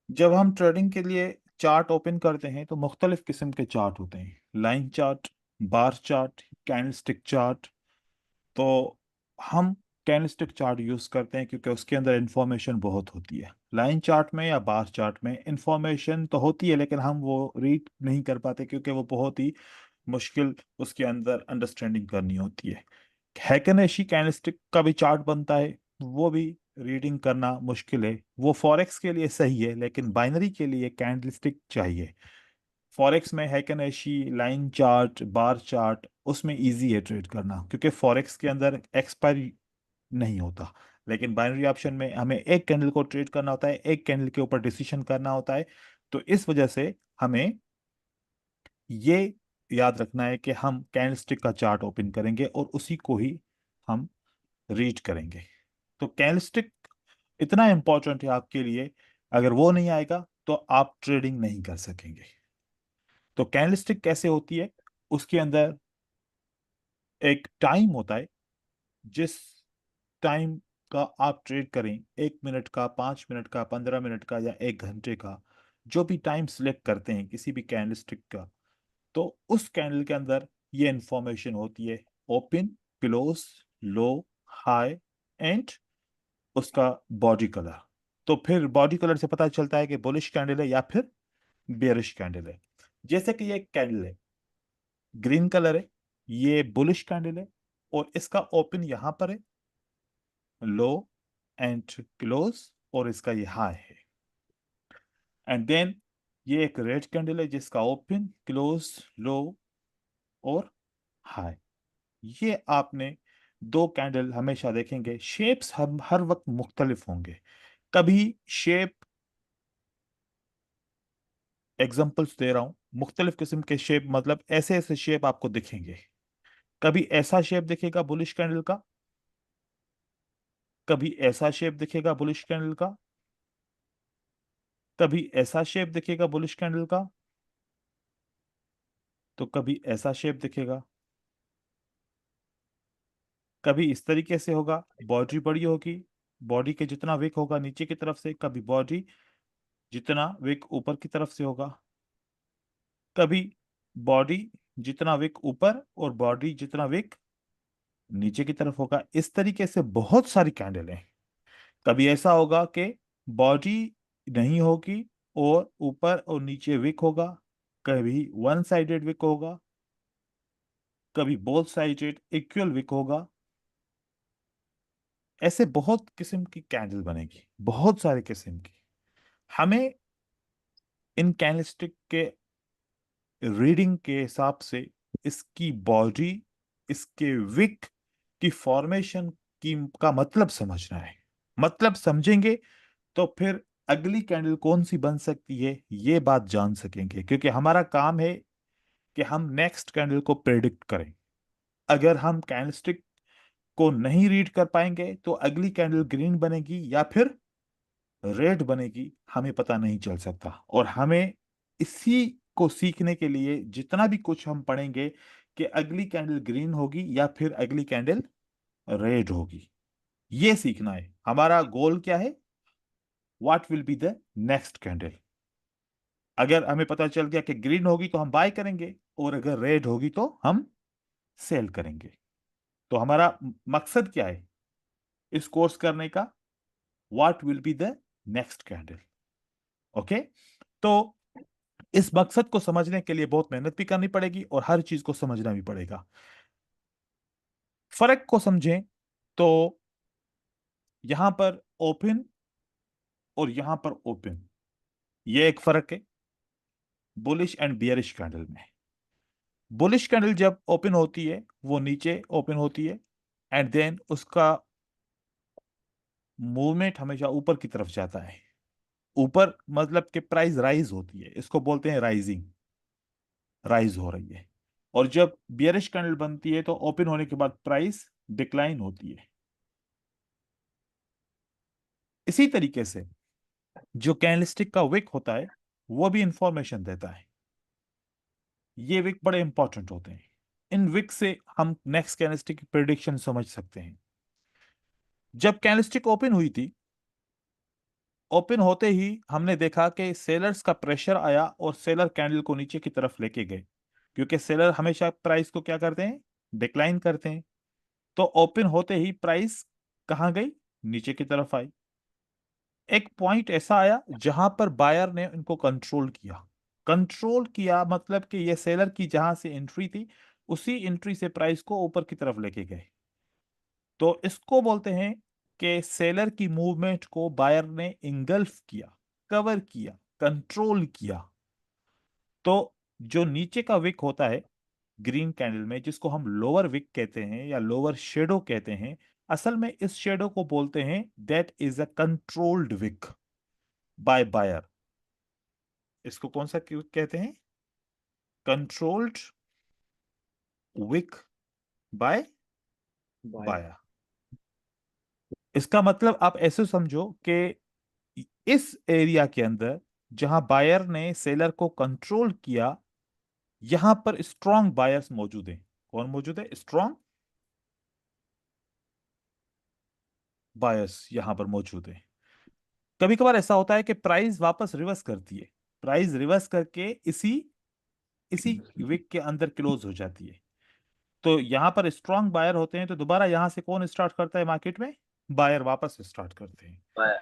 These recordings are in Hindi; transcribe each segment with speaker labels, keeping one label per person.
Speaker 1: जब हम ट्रेडिंग के लिए चार्ट ओपन करते हैं तो मुख्तलिफ किस्म के चार्ट होते हैं। Line chart, bar chart, candlestick chart. तो हम कैंडलस्टिक चार्ट यूज़ करते हैं क्योंकि उसके अंदर इंफॉर्मेशन बहुत होती है। लाइन चार्ट में या बार चार्ट में इंफॉर्मेशन तो होती है लेकिन हम वो रीड नहीं कर पाते क्योंकि वो बहुत ही मुश्किल उसके अंदर अंडरस्टैंडिंग करनी होती है। हैकनेशी कैंडलस्टिक का भी चार्ट बनता है, वो भी रीडिंग करना मुश्किल है। वो फॉरेक्स के लिए सही है लेकिन बाइनरी के लिए कैंडलस्टिक चाहिए। फॉरेक्स में हैकनेशी, लाइन चार्ट, बार चार्ट उसमें इजी है ट्रेड करना क्योंकि फॉरेक्स के अंदर एक्सपायरी नहीं होता। लेकिन बाइनरी ऑप्शन में हमें एक कैंडल को ट्रेड करना होता है, एक कैंडल के ऊपर डिसीजन करना होता है। तो इस वजह से हमें ये याद रखना है कि हम कैंडलस्टिक का चार्ट ओपन करेंगे और उसी को ही हम रीड करेंगे। तो कैंडलस्टिक इतना इंपॉर्टेंट है आपके लिए, अगर वो नहीं आएगा तो आप ट्रेडिंग नहीं कर सकेंगे। तो कैंडलस्टिक कैसे होती है, उसके अंदर एक टाइम होता है। जिस टाइम का आप ट्रेड करें, 1 मिनट का, 5 मिनट का, 15 मिनट का या 1 घंटे का, जो भी टाइम सिलेक्ट करते हैं किसी भी कैंडलस्टिक का, तो उस कैंडल के अंदर ये इंफॉर्मेशन होती है। Open, close, low, high and उसका बॉडी कलर। तो फिर बॉडी कलर से पता चलता है कि बुलिश कैंडल है या फिर बेयरिश कैंडल है। जैसे कि ये कैंडल है, ग्रीन कलर है, ये बुलिश कैंडल है और इसका ओपन यहां पर है, लो एंड क्लोज, और इसका ये हाई है। एंड देन ये एक रेड कैंडल है जिसका ओपन, क्लोज, लो और हाई। ये आपने दो कैंडल हमेशा देखेंगे। शेप्स हम हर वक्त मुख्तलिफ होंगे। कभी शेप, एग्जांपल्स दे रहा हूं, मुख्तलिफ किस्म के शेप मतलब ऐसे ऐसे शेप आपको दिखेंगे। कभी ऐसा शेप दिखेगा बुलिश कैंडल का, कभी ऐसा शेप दिखेगा बुलिश कैंडल का, कभी ऐसा शेप दिखेगा बुलिश कैंडल का, तो कभी ऐसा शेप दिखेगा। कभी इस तरीके से होगा, बॉडी बड़ी होगी, बॉडी के जितना विक होगा नीचे की तरफ से, कभी बॉडी जितना विक ऊपर की तरफ से होगा, कभी बॉडी जितना विक ऊपर और बॉडी जितना विक नीचे की तरफ होगा। इस तरीके से बहुत सारी कैंडल हैं। कभी ऐसा होगा कि बॉडी नहीं होगी और ऊपर और नीचे विक होगा, कभी वन साइडेड विक होगा, कभी बोथ साइडेड इक्वल विक होगा। ऐसे बहुत किस्म की कैंडल बनेगी, बहुत सारे किस्म की। हमें इन कैंडलस्टिक के रीडिंग के हिसाब से इसकी बॉडी, इसके विक की फॉर्मेशन की का मतलब समझना है। मतलब समझेंगे तो फिर अगली कैंडल कौन सी बन सकती है ये बात जान सकेंगे, क्योंकि हमारा काम है कि हम नेक्स्ट कैंडल को प्रेडिक्ट करें। अगर हम कैंडलस्टिक को नहीं रीड कर पाएंगे तो अगली कैंडल ग्रीन बनेगी या फिर रेड बनेगी, हमें पता नहीं चल सकता। और हमें इसी को सीखने के लिए जितना भी कुछ हम पढ़ेंगे कि अगली कैंडल ग्रीन होगी या फिर अगली कैंडल रेड होगी, ये सीखना है। हमारा गोल क्या है, what will be the next candle. अगर हमें पता चल गया कि ग्रीन होगी तो हम बाय करेंगे और अगर रेड होगी तो हम सेल करेंगे। तो हमारा मकसद क्या है इस कोर्स करने का, what will be the next candle. Okay. तो इस मकसद को समझने के लिए बहुत मेहनत भी करनी पड़ेगी और हर चीज को समझना भी पड़ेगा। फर्क को समझें तो यहां पर ओपन और यहां पर ओपन, ये एक फर्क है बुलिश एंड बियरिश कैंडल में। बुलिश कैंडल जब ओपन होती है वो नीचे ओपन होती है एंड देन उसका मूवमेंट हमेशा ऊपर की तरफ जाता है। ऊपर मतलब कि प्राइस राइज होती है, इसको बोलते हैं राइजिंग, राइज हो रही है। और जब बियरिश कैंडल बनती है तो ओपन होने के बाद प्राइस डिक्लाइन होती है। इसी तरीके से जो कैंडलस्टिक का विक होता है वो भी इंफॉर्मेशन देता है। ये विक बड़े इंपॉर्टेंट होते हैं। इन विक से हम नेक्स्ट कैंडलस्टिक की प्रिडिक्शन समझ सकते हैं। जब कैंडलस्टिक ओपन हुई थी ओपन होते ही हमने देखा कि सेलर्स का प्रेशर आया और सेलर कैंडल को नीचे की तरफ लेके गए, क्योंकि सेलर हमेशा प्राइस को क्या करते हैं, डिक्लाइन करते हैं। तो ओपन होते ही प्राइस कहाँ गई, नीचे की तरफ आई। एक पॉइंट ऐसा आया जहां पर बायर ने इनको कंट्रोल किया। कंट्रोल किया मतलब कि ये सेलर की जहां से एंट्री थी, उसी एंट्री से प्राइस को ऊपर की तरफ लेके गए। तो इसको बोलते हैं कि सेलर की मूवमेंट को बायर ने इंगल्फ किया, कवर किया, कंट्रोल किया। तो जो नीचे का विक होता है ग्रीन कैंडल में, जिसको हम लोअर विक कहते हैं या लोअर शेडो कहते हैं, असल में इस शेडो को बोलते हैं that is a controlled wick by buyer. इसको कौन सा कहते हैं, controlled wick by
Speaker 2: by.
Speaker 1: Buyer. इसका मतलब आप ऐसे समझो कि इस एरिया के अंदर जहां बायर ने सेलर को कंट्रोल किया, यहां पर स्ट्रॉन्ग बायर्स मौजूद हैं। कौन मौजूद है, स्ट्रॉन्ग बायर्स यहां पर मौजूद है। कभी कभार ऐसा होता है कि प्राइस वापस रिवर्स करती है, प्राइस रिवर्स करके इसी इसी वीक के अंदर क्लोज हो जाती है। तो यहां पर स्ट्रॉन्ग बायर होते हैं, तो दोबारा यहां से कौन स्टार्ट करता है मार्केट में, बायर वापस स्टार्ट करते हैं।
Speaker 2: बाय।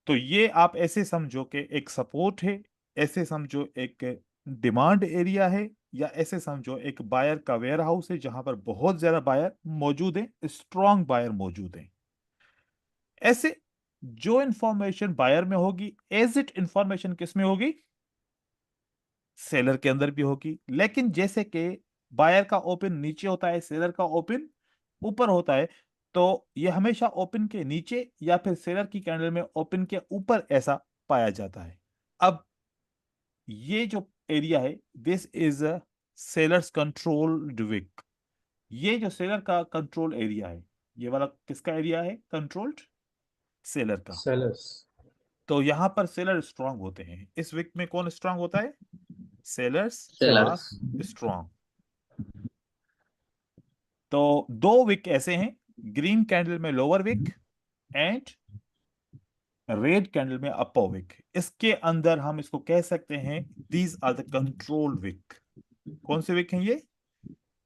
Speaker 1: तो ये आप ऐसे समझो कि एक सपोर्ट है, ऐसे समझो एक डिमांड एरिया है, या ऐसे समझो एक बायर का वेयर हाउस है जहां पर बहुत ज्यादा बायर मौजूद है, स्ट्रॉन्ग बायर मौजूद है। ऐसे जो इंफॉर्मेशन बायर में होगी, एज इट इंफॉर्मेशन किस में होगी, सेलर के अंदर भी होगी। लेकिन जैसे कि बायर का ओपन नीचे होता है, सेलर का ओपन ऊपर होता है, तो ये हमेशा ओपन के नीचे या फिर सेलर की कैंडल में ओपन के ऊपर ऐसा पाया जाता है। अब ये जो एरिया है, this is a seller's controlled wick. ये जो सेलर का कंट्रोल एरिया है, ये वाला किसका एरिया है, कंट्रोल्ड, सेलर का।
Speaker 2: सेलर्स।
Speaker 1: तो यहां पर सेलर स्ट्रांग होते हैं। इस विक में कौन स्ट्रांग होता है, सेलर्स आर
Speaker 2: सेलर्स।
Speaker 1: स्ट्रांग। तो दो विक ऐसे हैं, ग्रीन कैंडल में lower wick and red candle में अपर विक। इसके अंदर हम इसको कह सकते हैं these are the control wick. कौन से विक हैं ये,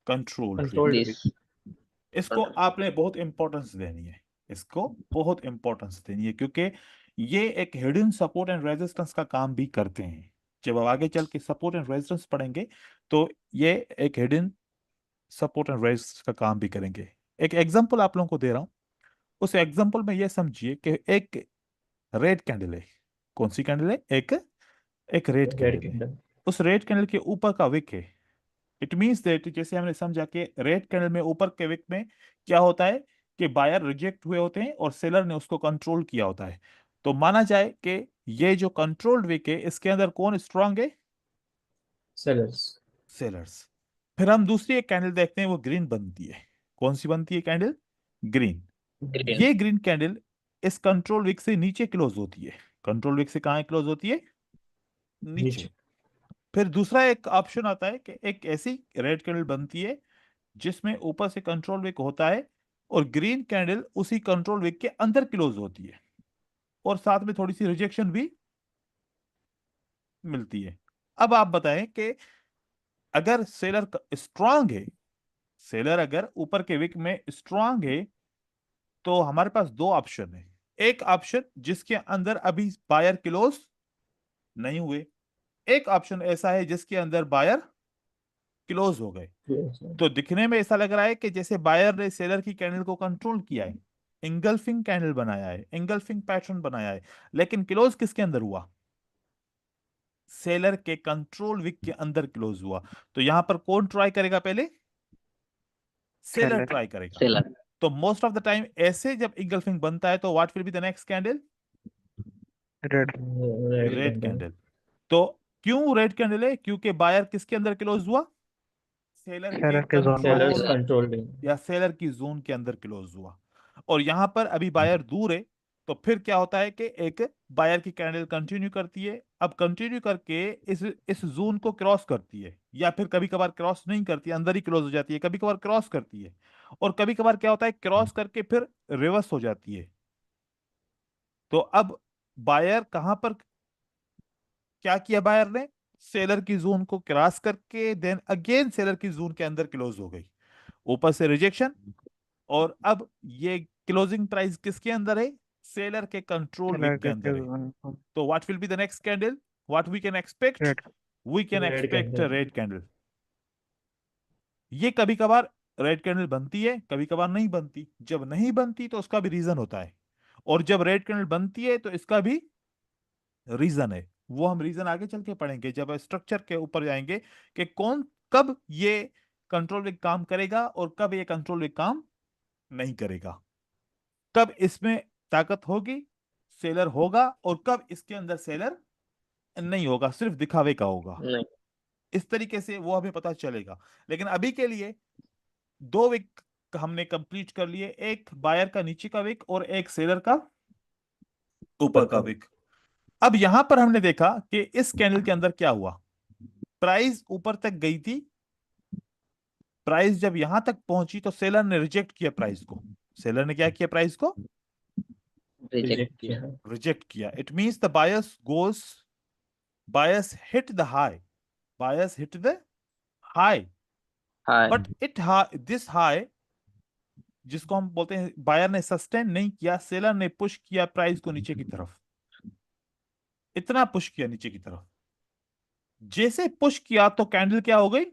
Speaker 1: controlled wick.
Speaker 2: Controlled
Speaker 3: this
Speaker 2: wick.
Speaker 1: इसको आपने बहुत इंपॉर्टेंस देनी है, इसको बहुत इंपॉर्टेंस देनी है, क्योंकि ये एक हिडन सपोर्ट एंड रेजिस्टेंस का काम भी करते हैं। जब आप आगे चल के सपोर्ट एंड रेजिस्टेंस पढ़ेंगे, तो ये एक हिडन सपोर्ट एंड रेजिस्टेंस का काम भी करेंगे। एक एग्जांपल आप लोगों को दे रहा हूं। उस एग्जांपल में ये समझिए कि एक रेड कैंडल है। कौन सी कैंडल है, एक एक रेड
Speaker 2: रेड
Speaker 1: कैंडल है।
Speaker 2: कैंडल।
Speaker 1: उस रेड कैंडल के ऊपर का विक है। इट मींस दैट, जैसे हमने समझा कि रेड कैंडल में ऊपर के विक में क्या होता है कि बायर रिजेक्ट हुए होते हैं और सेलर ने उसको कंट्रोल किया होता है। तो माना जाए कि ये जो कंट्रोल्ड विक है, इसके अंदर कौन स्ट्रांग है,
Speaker 2: सेलर्स।
Speaker 1: सेलर्स। फिर हम दूसरी एक कैंडल देखते हैं, वो ग्रीन बनती है। कौन सी बनती है कैंडल, ग्रीन।
Speaker 2: ग्रीन।
Speaker 1: ये ग्रीन कैंडल इस कंट्रोल विक से नीचे क्लोज होती है। कंट्रोल विक से कहाँ क्लोज होती है, नीचे।
Speaker 2: नीचे।
Speaker 1: फिर दूसरा एक ऑप्शन आता है कि एक ऐसी रेड कैंडल बनती है जिसमें ऊपर से कंट्रोल विक होता है और ग्रीन कैंडल उसी कंट्रोल विक के अंदर क्लोज होती है, और साथ में थोड़ी सी रिजेक्शन भी मिलती है। अब आप बताएं कि अगर सेलर स्ट्रांग है, सेलर अगर ऊपर के विक में स्ट्रांग है, तो हमारे पास दो ऑप्शन है। एक ऑप्शन जिसके अंदर अभी बायर क्लोज नहीं हुए, एक ऑप्शन ऐसा है जिसके अंदर बायर क्लोज हो गए। तो दिखने में ऐसा लग रहा है कि जैसे बायर ने सेलर की कैंडल को कंट्रोल किया है, इंगल्फिंग कैंडल बनाया है, इंगल्फिंग पैटर्न बनाया है, लेकिन क्लोज किसके अंदर हुआ, सेलर के कंट्रोल विक के अंदर क्लोज हुआ। तो यहां पर कौन ट्राई करेगा पहले, सेलर
Speaker 3: सेलर
Speaker 1: ट्राई करेगा।
Speaker 3: सेलर
Speaker 1: तो मोस्ट ऑफ द टाइम ऐसे जब इंगल्फिंग बनता है, तो what will be the next candle,
Speaker 3: red
Speaker 2: red
Speaker 1: red
Speaker 2: candle.
Speaker 1: Candle. तो क्यों रेड कैंडल है, क्योंकि बायर किसके अंदर क्लोज हुआ, सेलर के
Speaker 3: सेलर के जोन में
Speaker 2: सेलर्स
Speaker 1: कंट्रोल
Speaker 2: कंट्रोल्ड।
Speaker 1: या सेलर की जोन के अंदर क्लोज हुआ। और यहां पर अभी बायर दूर है, तो फिर क्या होता है कि एक बायर की कैंडल कंटिन्यू करती है। अब कंटिन्यू करके इस जोन को क्रॉस करती है, या फिर कभी कभार क्रॉस नहीं करती, अंदर ही क्लोज हो जाती है, कभी कभार क्रॉस करती है, और कभी कभार क्या होता है क्रॉस करके फिर रिवर्स हो जाती है। तो अब बायर कहां पर क्या किया, बायर ने सेलर की जोन को क्रॉस करके देन अगेन सेलर की जोन के अंदर क्लोज हो गई, ऊपर से रिजेक्शन, और अब ये क्लोजिंग प्राइस किसके अंदर है, सेलर के कंट्रोल
Speaker 3: Seller
Speaker 1: विक के अंदर है।
Speaker 3: के
Speaker 1: तो what will be the next candle, what we can expect,
Speaker 3: red
Speaker 1: we can
Speaker 2: red
Speaker 1: expect
Speaker 2: candle.
Speaker 1: Red candle. ये कभी कभार रेड कैंडल बनती है, कभी कभार नहीं बनती। जब नहीं बनती तो उसका भी रीजन होता है, और जब रेड कैंडल बनती है तो इसका भी रीजन है। वो हम रीजन आगे चल के पढ़ेंगे जब स्ट्रक्चर के ऊपर जाएंगे कि कौन कब ये कंट्रोल विक काम करेगा और कब ये कंट्रोल विक काम नहीं करेगा, कब इसमें ताकत होगी, सेलर होगा, और कब इसके अंदर सेलर नहीं होगा, सिर्फ दिखावे का होगा।
Speaker 2: नहीं,
Speaker 1: इस तरीके से वो हमें पता चलेगा। लेकिन अभी के लिए दो विक हमने कंप्लीट कर लिए, एक बायर का नीचे का विक और एक सेलर का ऊपर का विक। अब यहां पर हमने देखा कि इस कैंडल के अंदर क्या हुआ, प्राइस ऊपर तक गई थी, प्राइस जब यहां तक पहुंची तो सेलर ने रिजेक्ट किया प्राइस को। सेलर ने क्या किया, प्राइस को
Speaker 2: रिजेक्ट किया।
Speaker 1: रिजेक्ट किया। It means the bias hit the high, bias hit the high,
Speaker 2: hi.
Speaker 1: But this high जिसको हम बोलते हैं बायर ने सस्टेन नहीं किया, सेलर ने पुश किया प्राइस को नीचे की तरफ, इतना पुश किया नीचे की तरफ। जैसे पुश किया तो कैंडल क्या हो गई,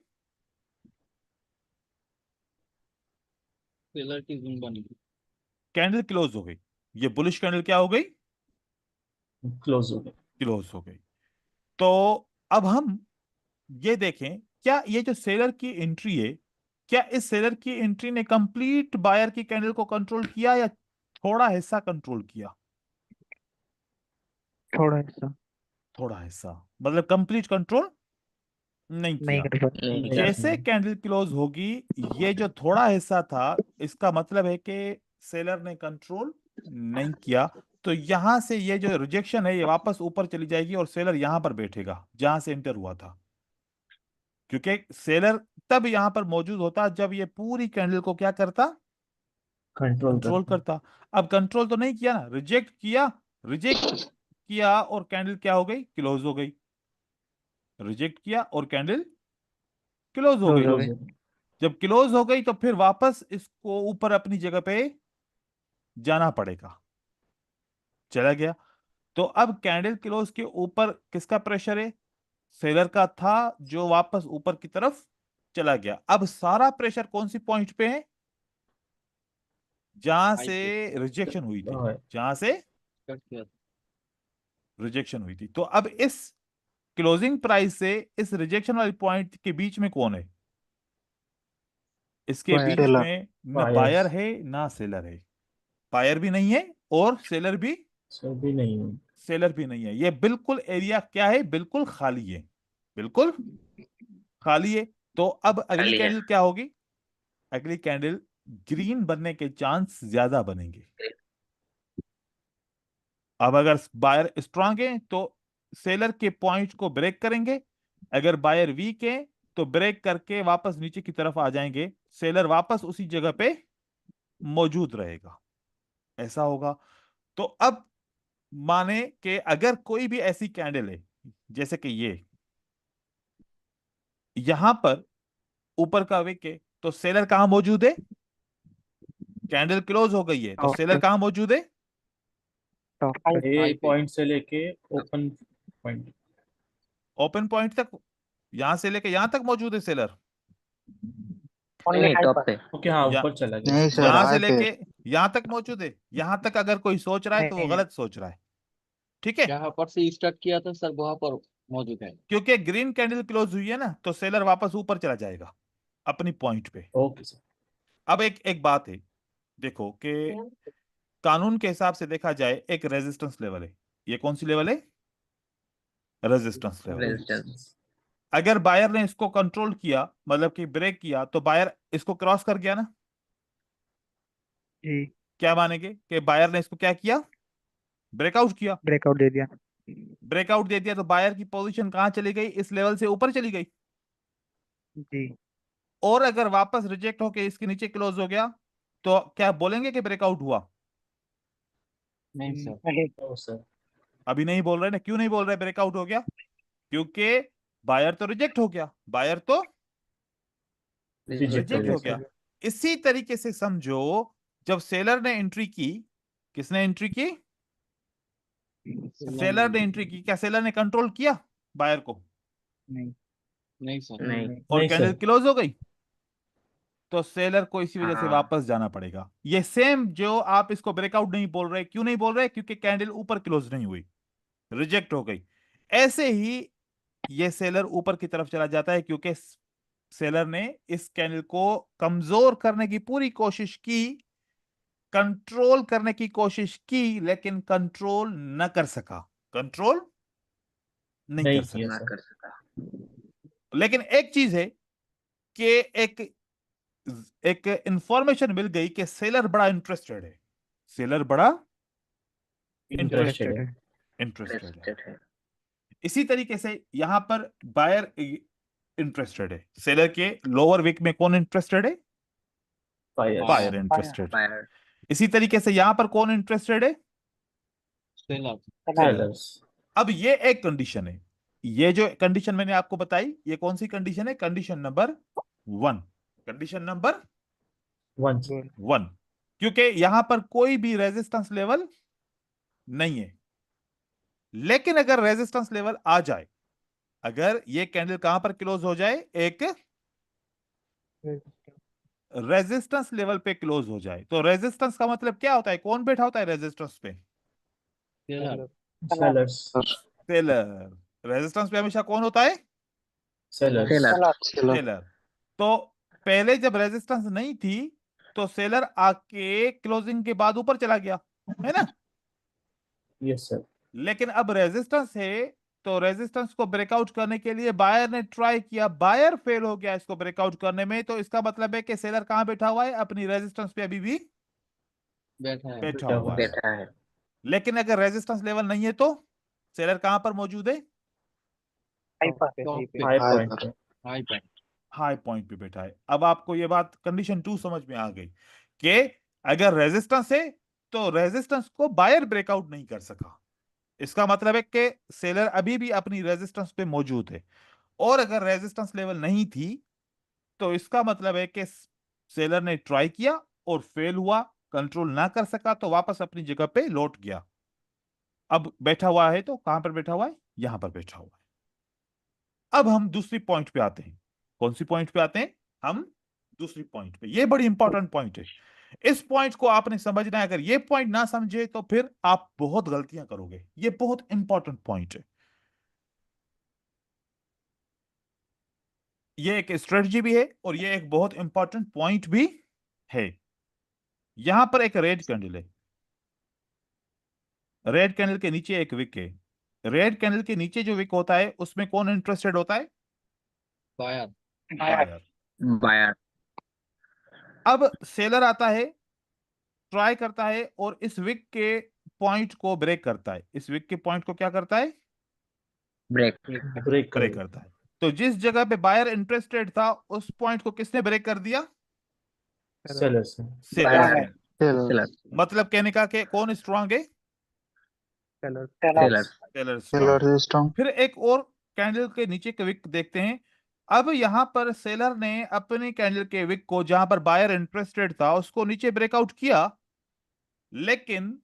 Speaker 2: सेलर की जोन बनी,
Speaker 1: कैंडल क्लोज हो गई। ये बुलिश कैंडल क्या हो गई,
Speaker 2: क्लोज हो गई।
Speaker 1: क्लोज हो गई। तो अब हम ये देखें, क्या ये जो सेलर की एंट्री है, क्या इस सेलर की एंट्री ने कंप्लीट बायर की कैंडल को कंट्रोल किया या थोड़ा हिस्सा कंट्रोल किया,
Speaker 3: थोड़ा हिस्सा
Speaker 1: थोड़ा हिस्सा, मतलब कंप्लीट कंट्रोल नहीं
Speaker 3: नहीं
Speaker 1: किया।
Speaker 3: कर पाते।
Speaker 2: नहीं
Speaker 1: जैसे कैंडल क्लोज होगी, ये जो थोड़ा हिस्सा था, इसका मतलब है कि सेलर ने कंट्रोल नहीं किया। तो यहां से ये जो रिजेक्शन है ये वापस ऊपर चली जाएगी और सेलर यहां पर बैठेगा जहां से एंटर हुआ था, क्योंकि सेलर तब यहां पर मौजूद होता जब ये पूरी कैंडल को क्या करता,
Speaker 2: कंट्रोल
Speaker 1: कंट्रोल
Speaker 2: करता।
Speaker 1: करता। अब कंट्रोल तो नहीं किया ना, रिजेक्ट किया, रिजेक्ट किया और कैंडल क्या हो गई, क्लोज हो गई। रिजेक्ट किया और कैंडल क्लोज हो
Speaker 3: क्लोज
Speaker 1: गई।
Speaker 3: हो
Speaker 2: क्लोज
Speaker 3: गए।
Speaker 2: हो गई।
Speaker 1: जब क्लोज हो गई तो फिर वापस इसको ऊपर अपनी जगह पे जाना पड़ेगा, चला गया। तो अब कैंडल क्लोज के ऊपर किसका प्रेशर है, सेलर का था, जो वापस ऊपर की तरफ चला गया। अब सारा प्रेशर कौन सी पॉइंट पे है, जहां से रिजेक्शन हुई थी,
Speaker 2: हाँ,
Speaker 1: जहां से
Speaker 2: कट किया।
Speaker 1: रिजेक्शन हुई थी। तो अब इस क्लोजिंग प्राइस से इस रिजेक्शन वाली पॉइंट के बीच में कौन है, इसके
Speaker 3: Buyer.
Speaker 1: बीच
Speaker 3: Seller.
Speaker 1: में न बायर
Speaker 2: बायर्स
Speaker 1: है ना सेलर है, बायर भी नहीं है और सेलर भी
Speaker 2: सब भी नहीं है।
Speaker 1: सेलर भी नहीं है। ये बिल्कुल एरिया क्या है, बिल्कुल खाली है, बिल्कुल खाली है। तो अब अगली
Speaker 2: खाली है।
Speaker 1: कैंडल क्या होगी, अगली कैंडल ग्रीन बनने के चांस ज्यादा बनेंगे। अब अगर बायर स्ट्रांग है तो सेलर के पॉइंट को ब्रेक करेंगे, अगर बायर वीक है तो ब्रेक करके वापस नीचे की तरफ आ जाएंगे, सेलर वापस उसी जगह पे मौजूद रहेगा, ऐसा होगा। तो अब माने कि अगर कोई भी ऐसी कैंडल है जैसे कि ये यहां पर ऊपर का विक है, तो सेलर कहां मौजूद है, कैंडल क्लोज हो गई है तो
Speaker 3: Top
Speaker 1: सेलर
Speaker 3: पे.
Speaker 1: कहां मौजूद है,
Speaker 3: Top पे.
Speaker 2: ए पॉइंट से लेके ओपन पॉइंट।
Speaker 1: ओपन पॉइंट तक, यहां से लेके यहां तक मौजूद है सेलर,
Speaker 2: नहीं, टॉप पे। ओके, हाँ,
Speaker 1: या
Speaker 2: ऊपर चला गया।
Speaker 3: नहीं सर,
Speaker 1: यहां से
Speaker 3: हाई पे.
Speaker 1: लेके यहां तक मौजूद है। यहां तक अगर कोई सोच रहा है तो वो
Speaker 3: नहीं.
Speaker 1: गलत सोच रहा है, ठीक है।
Speaker 4: जहाँ पर से स्टार्ट किया था सर वहां पर मौजूद है।
Speaker 1: क्योंकि ग्रीन कैंडल क्लोज हुई है ना, तो सेलर वापस ऊपर चला जाएगा अपनी पॉइंट पे।
Speaker 2: Okay sir.
Speaker 1: अब एक एक बात है, देखो कि कानून के हिसाब से देखा जाए एक रेजिस्टेंस लेवल है, ये कौन सी लेवल है, रेजिस्टेंस लेवल।
Speaker 2: रेजिस्टेंस।
Speaker 1: अगर बायर ने इसको कंट्रोल किया, मतलब कि ब्रेक किया, तो बायर इसको क्रॉस कर गया ना,
Speaker 3: जी.
Speaker 1: क्या मानेंगे कि बायर ने इसको क्या किया, ब्रेकआउट किया।
Speaker 3: ब्रेकआउट दे दिया.
Speaker 1: ब्रेकआउट दे दिया तो बायर की पोजीशन कहां चली गई, इस लेवल से ऊपर चली गई।
Speaker 3: जी.
Speaker 1: और अगर वापस रिजेक्ट होके इसके नीचे क्लोज हो गया तो क्या बोलेंगे कि ब्रेकआउट हुआ,
Speaker 4: नहीं सर।
Speaker 3: नहीं.
Speaker 2: ओ सर।
Speaker 1: अभी नहीं बोल रहे ना, क्यों नहीं बोल रहे ब्रेकआउट हो गया? क्योंकि बायर तो रिजेक्ट हो गया, बायर तो
Speaker 2: रिजेक्ट हो
Speaker 1: रिजेक्ट हो
Speaker 2: गया।
Speaker 1: गया। इसी तरीके से समझो, जब सेलर ने एंट्री की, किसने एंट्री की? सेलर ने एंट्री की। क्या सेलर ने कंट्रोल किया बायर को?
Speaker 3: नहीं
Speaker 4: नहीं सर।
Speaker 2: नहीं
Speaker 1: और
Speaker 2: नहीं
Speaker 1: कैंडल
Speaker 2: सर।
Speaker 1: क्लोज हो गई, तो सेलर को इसी वजह से
Speaker 2: हाँ।
Speaker 1: वापस जाना पड़ेगा। ये सेम जो आप इसको ब्रेकआउट नहीं बोल रहे, क्यों नहीं बोल रहे? क्योंकि कैंडल ऊपर क्लोज नहीं हुई, रिजेक्ट हो गई। ऐसे ही ये सेलर ऊपर की तरफ चला जाता है, क्योंकि सेलर ने इस कैंडल को कमजोर करने की पूरी कोशिश की, कंट्रोल करने की कोशिश की, लेकिन कंट्रोल न कर सका, कंट्रोल नहीं कर
Speaker 2: नहीं
Speaker 1: सका।
Speaker 2: किया
Speaker 4: ना
Speaker 2: सर।
Speaker 4: कर सका।
Speaker 1: लेकिन एक चीज है कि एक एक इंफॉर्मेशन मिल गई कि सेलर बड़ा इंटरेस्टेड है, सेलर बड़ा
Speaker 2: इंटरेस्टेड
Speaker 1: इंटरेस्टेड
Speaker 2: है।
Speaker 1: इंटरेस्टेड है।
Speaker 4: इंटरेस्टेड है।
Speaker 1: इसी तरीके से यहां पर बायर इंटरेस्टेड है। सेलर के लोअर विक में कौन इंटरेस्टेड है?
Speaker 2: बायर।
Speaker 1: Buyer interested.
Speaker 4: बायर।
Speaker 1: इसी तरीके से यहां पर कौन इंटरेस्टेड है?
Speaker 4: सेलर।
Speaker 2: सेलर्स।
Speaker 1: अब ये एक कंडीशन है। ये जो कंडीशन मैंने आपको बताई, ये कौन सी कंडीशन है? Condition number 1। Condition number
Speaker 2: one.
Speaker 1: 1। क्योंकि यहां पर कोई भी रेजिस्टेंस लेवल नहीं है। लेकिन अगर रेजिस्टेंस लेवल आ जाए, अगर ये कैंडल कहां पर क्लोज हो जाए, एक रेजिस्टेंस लेवल पे क्लोज हो जाए, तो रेजिस्टेंस का मतलब क्या होता है? कौन बैठा होता है रेजिस्टेंस पे?
Speaker 4: सेलर।
Speaker 2: सेलर्स।
Speaker 1: सेलर। रेजिस्टेंस पे हमेशा कौन होता है?
Speaker 2: सेलर्स।
Speaker 1: सेलर। तो पहले जब रेजिस्टेंस नहीं थी, तो सेलर आके क्लोजिंग के बाद ऊपर चला गया, है ना?
Speaker 2: Yes sir.
Speaker 1: लेकिन अब रेजिस्टेंस है, तो रेजिस्टेंस को ब्रेकआउट करने के लिए बायर ने ट्राई किया, बायर फेल हो गया इसको ब्रेकआउट करने में। तो इसका मतलब है कि सेलर कहां बैठा हुआ है? अपनी रेजिस्टेंस पे अभी भी
Speaker 4: बैठा है।
Speaker 1: बैठा हुआ है। लेकिन अगर रेजिस्टेंस लेवल नहीं है, तो सेलर कहां पर मौजूद है?
Speaker 4: टॉप पे।
Speaker 2: हाई पॉइंट पे।
Speaker 4: हाई पे।
Speaker 1: हाई पॉइंट पे बैठा है। अब आपको ये बात कंडीशन 2 समझ में आ गई कि अगर रेजिस्टेंस है, तो रेजिस्टेंस को बायर ब्रेकआउट नहीं कर सका। इसका मतलब है कि सेलर अभी भी अपनी रेजिस्टेंस पे मौजूद है। और अगर रेजिस्टेंस लेवल नहीं थी, तो इसका मतलब है कि सेलर ने ट्राई किया और फेल हुआ, कंट्रोल ना कर सका, तो वापस अपनी जगह पे लौट गया। अब बैठा हुआ है, तो कहां पर बैठा हुआ है? यहां पर बैठा हुआ है। अब हम दूसरी पॉइंट पे आते हैं। कौन सी पॉइंट पे आते हैं हम? दूसरी पॉइंट पे। ये बड़ी इंपॉर्टेंट पॉइंट है। इस पॉइंट को आपने समझना है। अगर ये पॉइंट ना समझे, तो फिर आप बहुत गलतियां करोगे। ये बहुत इंपॉर्टेंट पॉइंट है। ये एक स्ट्रेटजी भी है, और ये एक बहुत इंपॉर्टेंट पॉइंट भी है। यहां पर एक रेड कैंडल है, रेड कैंडल के नीचे एक विक है। रेड कैंडल के नीचे जो विक होता है, उसमें कौन इंटरेस्टेड होता है?
Speaker 4: बायर।
Speaker 1: बायर।
Speaker 4: बायर।
Speaker 1: अब सेलर आता है, ट्राई करता है, और इस विक के पॉइंट को ब्रेक करता है। इस विक के पॉइंट को क्या करता है?
Speaker 4: ब्रेक।
Speaker 2: ब्रेक
Speaker 1: ब्रेक
Speaker 2: करेगा।
Speaker 1: करता है। तो जिस जगह पे बायर इंटरेस्टेड था, उस पॉइंट को किसने ब्रेक कर दिया?
Speaker 2: सेलर्स।
Speaker 1: सेलर ने।
Speaker 4: सेलर।
Speaker 1: मतलब कहने का कि कौन स्ट्रांग है?
Speaker 4: सेलर।
Speaker 1: सेलर स्ट्रांग है। फिर एक और कैंडल के नीचे के विक देखते हैं। अब यहां पर सेलर ने अपने कैंडल के विक को, जहां पर बायर इंटरेस्टेड था, उसको नीचे ब्रेकआउट किया। लेकिन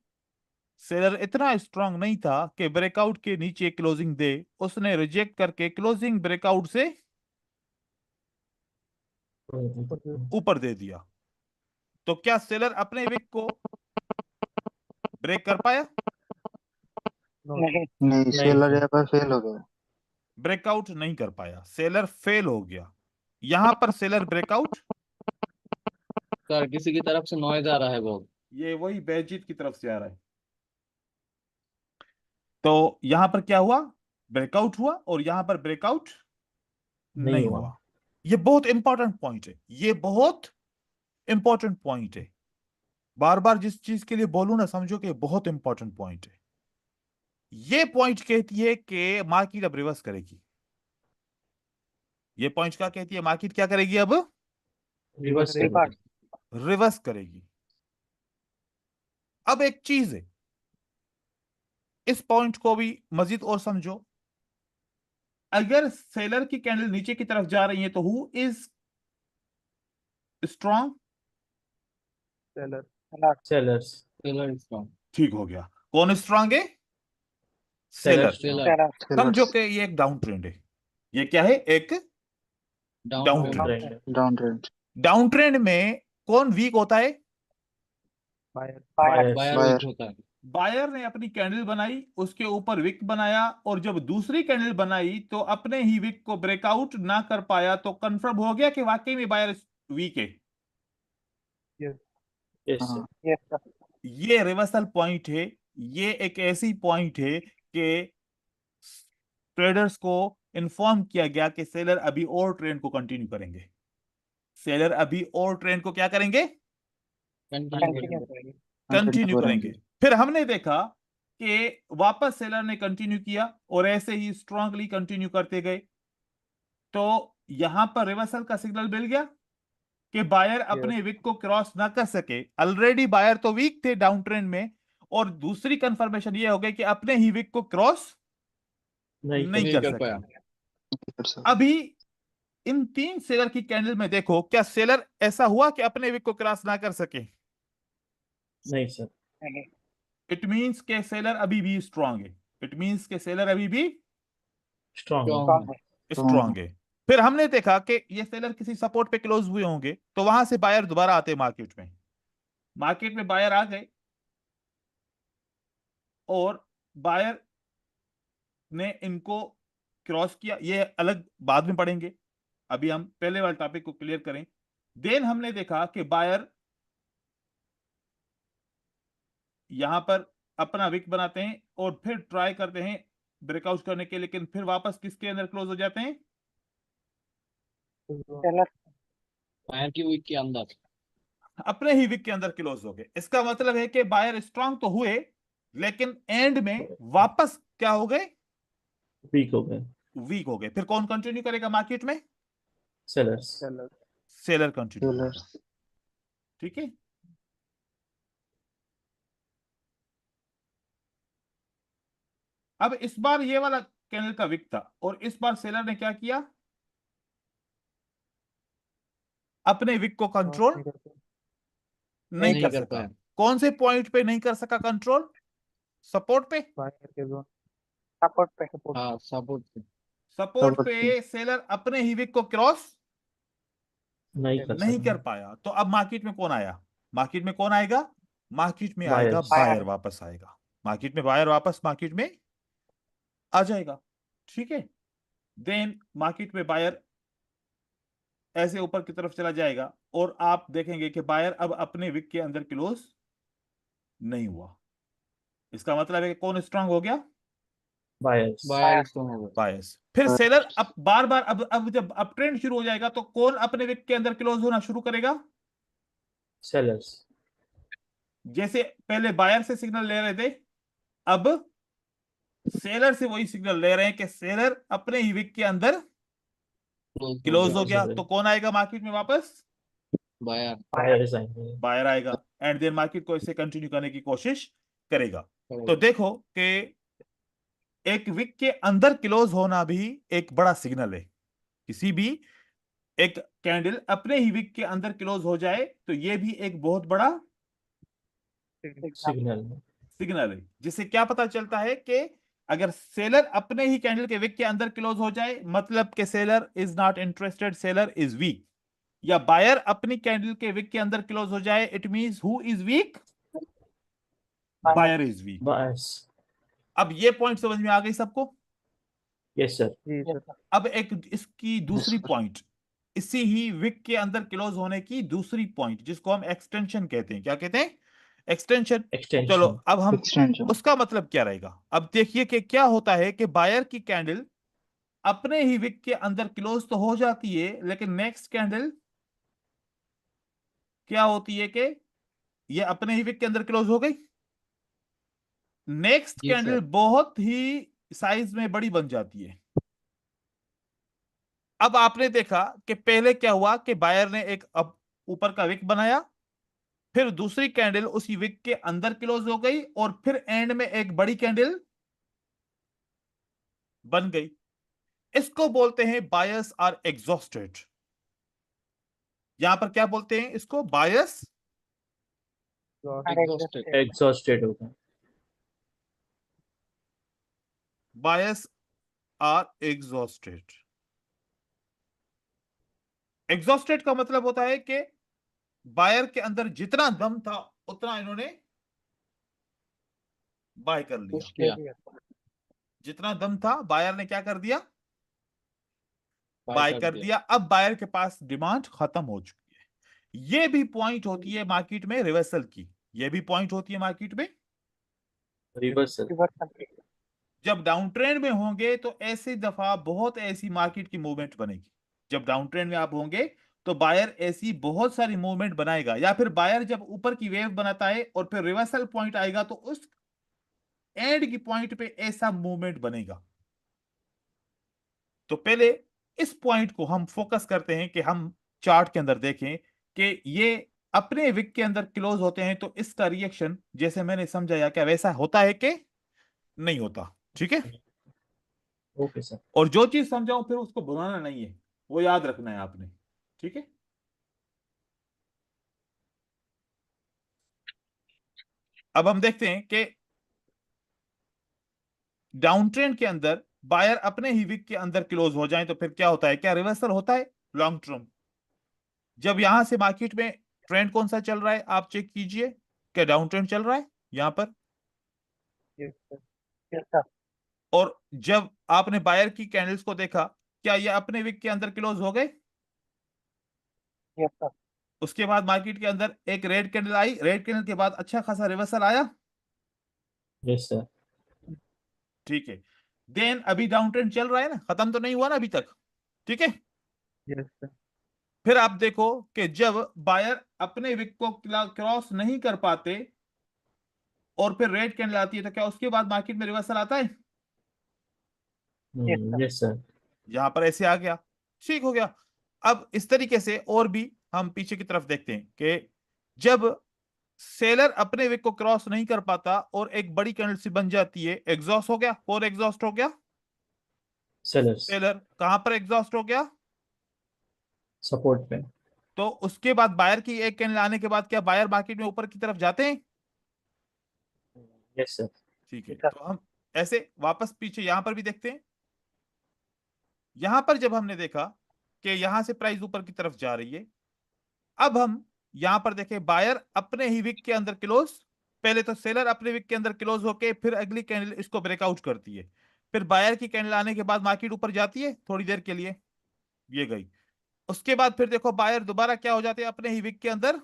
Speaker 1: सेलर इतना स्ट्रांग नहीं था कि ब्रेकआउट के नीचे क्लोजिंग दे। उसने रिजेक्ट करके क्लोजिंग ब्रेकआउट से ऊपर दे दिया। तो क्या सेलर अपने विक को ब्रेक कर पाया?
Speaker 3: नहीं
Speaker 2: सेलर यहाँ
Speaker 3: पर फेल हो गया।
Speaker 1: ब्रेकआउट नहीं कर पाया, सेलर फेल हो गया। यहां पर सेलर ब्रेकआउट,
Speaker 4: सर किसी की तरफ से नॉइज आ रहा है बहुत।
Speaker 1: ये वही बैजीत की तरफ से आ रहा है। तो यहां पर क्या हुआ? ब्रेकआउट हुआ, और यहां पर ब्रेकआउट
Speaker 2: नहीं
Speaker 1: नहीं
Speaker 2: हुआ।
Speaker 1: हुआ। ये बहुत इंपॉर्टेंट पॉइंट है। ये बहुत इंपॉर्टेंट पॉइंट है। बार बार जिस चीज के लिए बोलूं ना, समझो कि बहुत इंपॉर्टेंट पॉइंट है। ये पॉइंट कहती है कि मार्केट अब रिवर्स करेगी। ये पॉइंट क्या कहती है? मार्केट क्या करेगी अब?
Speaker 2: रिवर्स करेगा।
Speaker 1: रिवर्स करेगी। अब एक चीज है, इस पॉइंट को भी मजीद और समझो। अगर सेलर की कैंडल नीचे की तरफ जा रही है तो who is strong?
Speaker 3: Seller.
Speaker 2: sellers,
Speaker 4: seller strong.
Speaker 1: ठीक हो गया। कौन स्ट्रांग है?
Speaker 2: seller
Speaker 1: seller.
Speaker 2: strong,
Speaker 4: सेलर
Speaker 1: समझो कि ये एक डाउन ट्रेंड है। ये क्या है? एक
Speaker 4: down
Speaker 1: down
Speaker 2: down
Speaker 1: trend.
Speaker 2: trend,
Speaker 3: down trend.
Speaker 1: Down trend में कौन वीक होता है?
Speaker 3: बायर।
Speaker 2: buyers,
Speaker 4: बायर वीक होता है।
Speaker 1: बायर ने अपनी कैंडल बनाई, उसके ऊपर विक बनाया, और जब दूसरी कैंडल बनाई तो अपने ही विक को ब्रेकआउट ना कर पाया, तो कंफर्म हो गया कि वाकई में बायर वीक है।
Speaker 2: yes sir,
Speaker 1: ये रिवर्सल पॉइंट है। ये एक ऐसी पॉइंट है कि ट्रेडर्स को इन्फॉर्म किया गया कि सेलर अभी और ट्रेंड को कंटिन्यू करेंगे। सेलर अभी और ट्रेंड को क्या करेंगे? कंटिन्यू करेंगे। फिर हमने देखा कि वापस सेलर ने कंटिन्यू किया और ऐसे ही स्ट्रांगली कंटिन्यू करते गए। तो यहां पर रिवर्सल का सिग्नल मिल गया कि बायर अपने विक को क्रॉस ना कर सके। ऑलरेडी बायर तो वीक थे डाउन ट्रेंड में, और दूसरी कंफर्मेशन ये हो गई कि अपने ही विक को क्रॉस
Speaker 2: नहीं
Speaker 1: नहीं
Speaker 4: नहीं
Speaker 1: कर
Speaker 4: कर पाया।
Speaker 1: सके। अभी इन तीन सेलर की कैंडल में देखो, क्या सेलर ऐसा हुआ कि अपने विक को क्रॉस ना कर सके?
Speaker 2: नहीं sir,
Speaker 1: इट मींस के सेलर अभी भी स्ट्रांग है। इट मींस के सेलर अभी भी
Speaker 2: strong,
Speaker 4: स्ट्रॉन्ग है।
Speaker 1: स्ट्रांग है। फिर हमने देखा कि ये सेलर किसी सपोर्ट पे क्लोज हुए होंगे, तो वहां से बायर दोबारा आते मार्केट में। मार्केट में बायर आ गए और बायर ने इनको क्रॉस किया। ये अलग बाद में पढ़ेंगे, अभी हम पहले वाले टॉपिक को क्लियर करें। देन हमने देखा कि बायर यहां पर अपना विक बनाते हैं और फिर ट्राई करते हैं ब्रेकआउट करने के, लेकिन फिर वापस किसके अंदर क्लोज हो जाते हैं?
Speaker 4: बायर की वीक के अंदर।
Speaker 1: अपने ही विक के अंदर क्लोज हो गए। इसका मतलब है कि बायर स्ट्रांग तो हुए, लेकिन एंड में वापस क्या हो गए?
Speaker 2: weak हो गए,
Speaker 1: वीक हो गए। फिर कौन कंटिन्यू करेगा मार्केट में?
Speaker 2: sellers,
Speaker 1: सेलर कंटिन्यू करेगा। ठीक है। अब इस बार ये वाला कैंडल का विक था, और इस बार सेलर ने क्या किया? अपने विक को कंट्रोल नहीं
Speaker 4: नहीं
Speaker 1: कर
Speaker 4: कर
Speaker 1: सका।
Speaker 4: पाया।
Speaker 1: कौन से पॉइंट पे नहीं कर सका कंट्रोल? सपोर्ट पे।
Speaker 3: बायर के जोन।
Speaker 4: हाँ सपोर्ट पे।
Speaker 1: सपोर्ट पे सेलर अपने ही विक को क्रॉस
Speaker 2: नहीं कर
Speaker 1: नहीं
Speaker 2: सकते,
Speaker 1: कर पाया। तो अब मार्केट में कौन आया? मार्केट में कौन आएगा? मार्केट में आएगा
Speaker 2: buyers,
Speaker 1: बायर वापस आएगा। मार्केट में बायर वापस मार्केट में आ जाएगा। ठीक है। देन मार्केट में बायर ऐसे ऊपर की तरफ चला जाएगा, और आप देखेंगे कि बायर अब अपने विक के अंदर क्लोज नहीं हुआ। इसका मतलब है कि कौन स्ट्रांग हो गया?
Speaker 2: buyers,
Speaker 4: बायर स्ट्रॉन्ग हो गया।
Speaker 1: बायर्स। फिर सेलर अब बार बार अब जब अप ट्रेंड शुरू हो जाएगा तो कौन अपने विक के अंदर क्लोज होना शुरू करेगा?
Speaker 2: sellers,
Speaker 1: जैसे पहले बायर से सिग्नल ले रहे थे, अब सेलर से वही सिग्नल ले रहे हैं कि सेलर अपने ही विक के अंदर क्लोज हो गया। तो कौन आएगा मार्केट में वापस?
Speaker 4: बायर।
Speaker 2: buyers आएंगे,
Speaker 1: बायर आएगा, एंड देन मार्केट को इसे कंटिन्यू करने की कोशिश करेगा। तो देखो कि एक विक के अंदर क्लोज होना भी एक बड़ा सिग्नल है। किसी भी एक कैंडल अपने ही विक के अंदर क्लोज हो जाए तो यह भी एक बहुत बड़ा
Speaker 2: signal,
Speaker 1: सिग्नल है, जिससे क्या पता चलता है कि अगर सेलर अपने ही कैंडल के विक के अंदर क्लोज हो जाए, मतलब कि seller is not interested, seller is weak. या बायर अपनी कैंडल के विक के अंदर क्लोज हो जाए, it means who is weak? Buyer is weak.
Speaker 2: buyers,
Speaker 1: अब ये पॉइंट समझ में आ गई सबको?
Speaker 2: yes sir,
Speaker 3: जी सर।
Speaker 1: अब एक इसकी दूसरी पॉइंट, इसी ही विक के अंदर क्लोज होने की दूसरी पॉइंट, जिसको हम एक्सटेंशन कहते हैं। क्या कहते हैं? एक्सटेंशन।
Speaker 2: extension,
Speaker 1: चलो अब हम उसका मतलब क्या रहेगा। अब देखिए कि क्या होता है कि बायर की कैंडल अपने ही विक के अंदर क्लोज तो हो जाती है, लेकिन नेक्स्ट कैंडल क्या होती है कि ये अपने ही विक के अंदर क्लोज हो गई। नेक्स्ट
Speaker 4: जी
Speaker 1: कैंडल
Speaker 4: सर।
Speaker 1: बहुत ही साइज में बड़ी बन जाती है। अब आपने देखा कि पहले क्या हुआ कि बायर ने एक अब ऊपर का विक बनाया, फिर दूसरी कैंडल उसी विक के अंदर क्लोज हो गई, और फिर एंड में एक बड़ी कैंडल बन गई। इसको बोलते हैं बायर्स आर एग्जॉस्टेड। यहां पर क्या बोलते हैं इसको? Buyers
Speaker 4: exhausted.
Speaker 2: एग्जॉस्टेड होगा।
Speaker 1: Buyers are exhausted. एग्जॉस्टेड का मतलब होता है कि बायर के अंदर जितना दम था उतना इन्होंने बाय कर लिया।
Speaker 4: पुश किया।
Speaker 1: जितना दम था बायर ने क्या कर दिया?
Speaker 4: बाय
Speaker 1: बाय
Speaker 4: कर
Speaker 1: कर
Speaker 4: दिया।
Speaker 1: दिया। अब बायर के पास डिमांड खत्म हो चुकी है। ये भी पॉइंट होती है मार्केट में रिवर्सल की। ये भी पॉइंट होती है मार्केट में
Speaker 2: रिवर्सल।
Speaker 1: जब डाउन ट्रेंड में होंगे तो ऐसी दफा बहुत ऐसी मार्केट की मूवमेंट बनेगी। जब डाउन ट्रेंड में आप होंगे तो बायर ऐसी बहुत सारी मूवमेंट बनाएगा, या फिर बायर जब ऊपर की वेव बनाता है और फिर रिवर्सल पॉइंट आएगा तो उस एंड की पॉइंट पे ऐसा मूवमेंट बनेगा। तो पहले इस पॉइंट को हम फोकस करते हैं कि हम चार्ट के अंदर देखें कि ये अपने विक के अंदर क्लोज होते हैं तो इसका रिएक्शन जैसे मैंने समझाया क्या वैसा होता है कि नहीं होता। ठीक है।
Speaker 2: Okay sir.
Speaker 1: और जो चीज समझाऊं फिर उसको भुलाना नहीं है, वो याद रखना है आपने। ठीक है। अब हम देखते हैं कि डाउन ट्रेंड के अंदर बायर अपने ही विक के अंदर क्लोज हो जाए तो फिर क्या होता है? क्या रिवर्सल होता है लॉन्ग टर्म? जब यहां से मार्केट में ट्रेंड कौन सा चल रहा है आप चेक कीजिए। क्या डाउन ट्रेंड चल रहा है यहां पर? और जब आपने बायर की कैंडल्स को देखा क्या ये अपने विक के अंदर क्लोज हो गए? उसके बाद मार्केट के अंदर एक रेड कैंडल आई, रेड कैंडल के बाद अच्छा खासा रिवर्सल आया।
Speaker 2: Yes sir.
Speaker 1: ठीक है। देन अभी डाउन ट्रेंड चल रहा है ना, खत्म तो नहीं हुआ ना अभी तक। ठीक है। फिर आप देखो कि जब बायर अपने विक को क्रॉस नहीं कर पाते और फिर रेड कैंडल आती है तो क्या उसके बाद मार्केट में रिवर्सल आता है?
Speaker 2: Yes sir.
Speaker 1: यहां पर ऐसे आ गया, ठीक हो गया। अब इस तरीके से और भी हम पीछे की तरफ देखते हैं कि जब सेलर अपने विक को क्रॉस नहीं कर पाता और एक बड़ी कैंडल सी बन जाती है, एग्जॉस्ट हो गया, और एग्जॉस्ट हो गया।
Speaker 2: सेलर्स।
Speaker 1: सेलर कहां पर एग्जॉस्ट हो गया?
Speaker 2: सपोर्ट पे।
Speaker 1: तो उसके बाद बायर की एक कैंडल आने के बाद क्या बायर मार्केट में ऊपर की तरफ जाते हैं?
Speaker 2: Yes sir.
Speaker 1: ठीक है। तो हम ऐसे वापस पीछे यहां पर भी देखते हैं। यहां पर जब हमने देखा कि यहां से प्राइस ऊपर की तरफ जा रही है, अब हम यहां पर देखें बायर अपने ही विक के अंदर क्लोज। पहले तो सेलर अपने विक के अंदर क्लोज होके फिर अगली कैंडल इसको ब्रेकआउट करती है। फिर बायर की कैंडल आने के बाद मार्केट ऊपर जाती है थोड़ी देर के लिए, ये गई। उसके बाद फिर देखो बायर दोबारा क्या हो जाते हैं अपने ही विक के अंदर,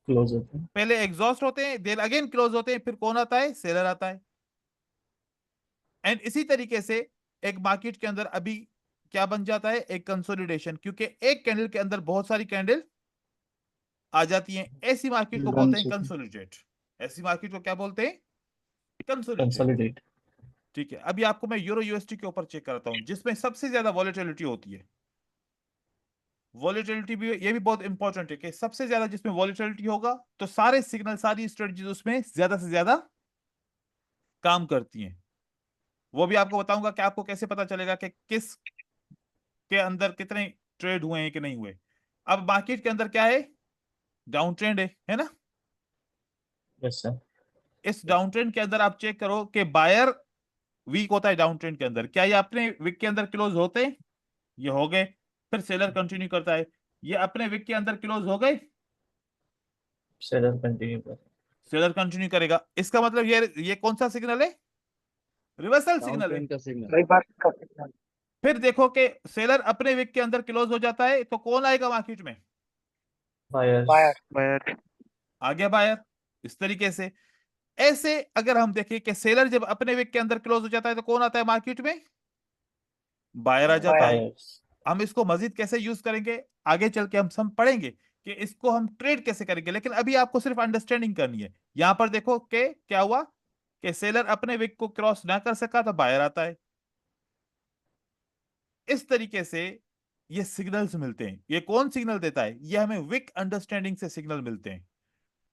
Speaker 2: क्लोज होते हैं।
Speaker 1: पहले एग्जॉस्ट होते हैं देन अगेन क्लोज होते हैं, फिर कौन आता है? सेलर आता है। एंड इसी तरीके से एक मार्केट के अंदर अभी क्या बन जाता है? एक कंसोलिडेशन, क्योंकि एक कैंडल के अंदर बहुत सारी कैंडल आ जाती हैं। ऐसी मार्केट को बोलते हैं कंसोलिडेट। ऐसी मार्केट को क्या बोलते हैं? कंसोलिडेट।
Speaker 2: कंसोलिडेट।
Speaker 1: ठीक है। अभी आपको मैं यूरो यूएसडी के ऊपर चेक कराता हूं जिसमें सबसे ज्यादा वॉलेटिलिटी होती है। वॉलेटिलिटी भी ये भी बहुत इंपॉर्टेंट है कि सबसे ज्यादा जिसमें वॉलेटिलिटी होगा तो सारे सिग्नल सारी स्ट्रेटजीज उसमें ज्यादा से ज्यादा काम करती हैं। वो भी आपको बताऊंगा कि आपको कैसे पता चलेगा कि किस के अंदर कितने ट्रेड हुए हैं कि नहीं हुए। अब मार्केट के अंदर क्या है? डाउन ट्रेंड है ना।
Speaker 2: Yes sir.
Speaker 1: इस डाउन ट्रेंड के अंदर आप चेक करो कि बायर वीक होता है डाउन ट्रेंड के अंदर, क्या ये अपने विक के अंदर क्लोज होते हैं? ये हो गए। फिर सेलर कंटिन्यू करता है, ये अपने विक के अंदर क्लोज हो गए,
Speaker 2: सेलर कंटिन्यू कर।
Speaker 1: सेलर कंटिन्यू करेगा। इसका मतलब ये कौन सा सिग्नल है? रिवर्सल
Speaker 4: डाउन
Speaker 1: सिग्नल है।
Speaker 4: ट्रेंड का सिग्नल।
Speaker 1: फिर देखो कि सेलर अपने विक के अंदर क्लोज हो जाता है तो कौन आएगा मार्केट में?
Speaker 2: बायर्स।
Speaker 1: आ गया बायर। इस तरीके से ऐसे अगर हम देखें कि सेलर जब अपने विक के अंदर क्लोज हो जाता है तो कौन आता है मार्केट में? बायर आ जाता है।
Speaker 2: बायर्स।
Speaker 1: हम इसको मजीद कैसे यूज करेंगे आगे चल के हम पढ़ेंगे कि इसको हम ट्रेड कैसे करेंगे, लेकिन अभी आपको सिर्फ अंडरस्टैंडिंग करनी है। यहां पर देखो कि क्या हुआ कि सेलर अपने विक को क्रॉस ना कर सका तो बायर आता है। इस तरीके से ये सिग्नल्स मिलते हैं। ये कौन सिग्नल देता है? ये हमें विक अंडरस्टैंडिंग से सिग्नल मिलते हैं।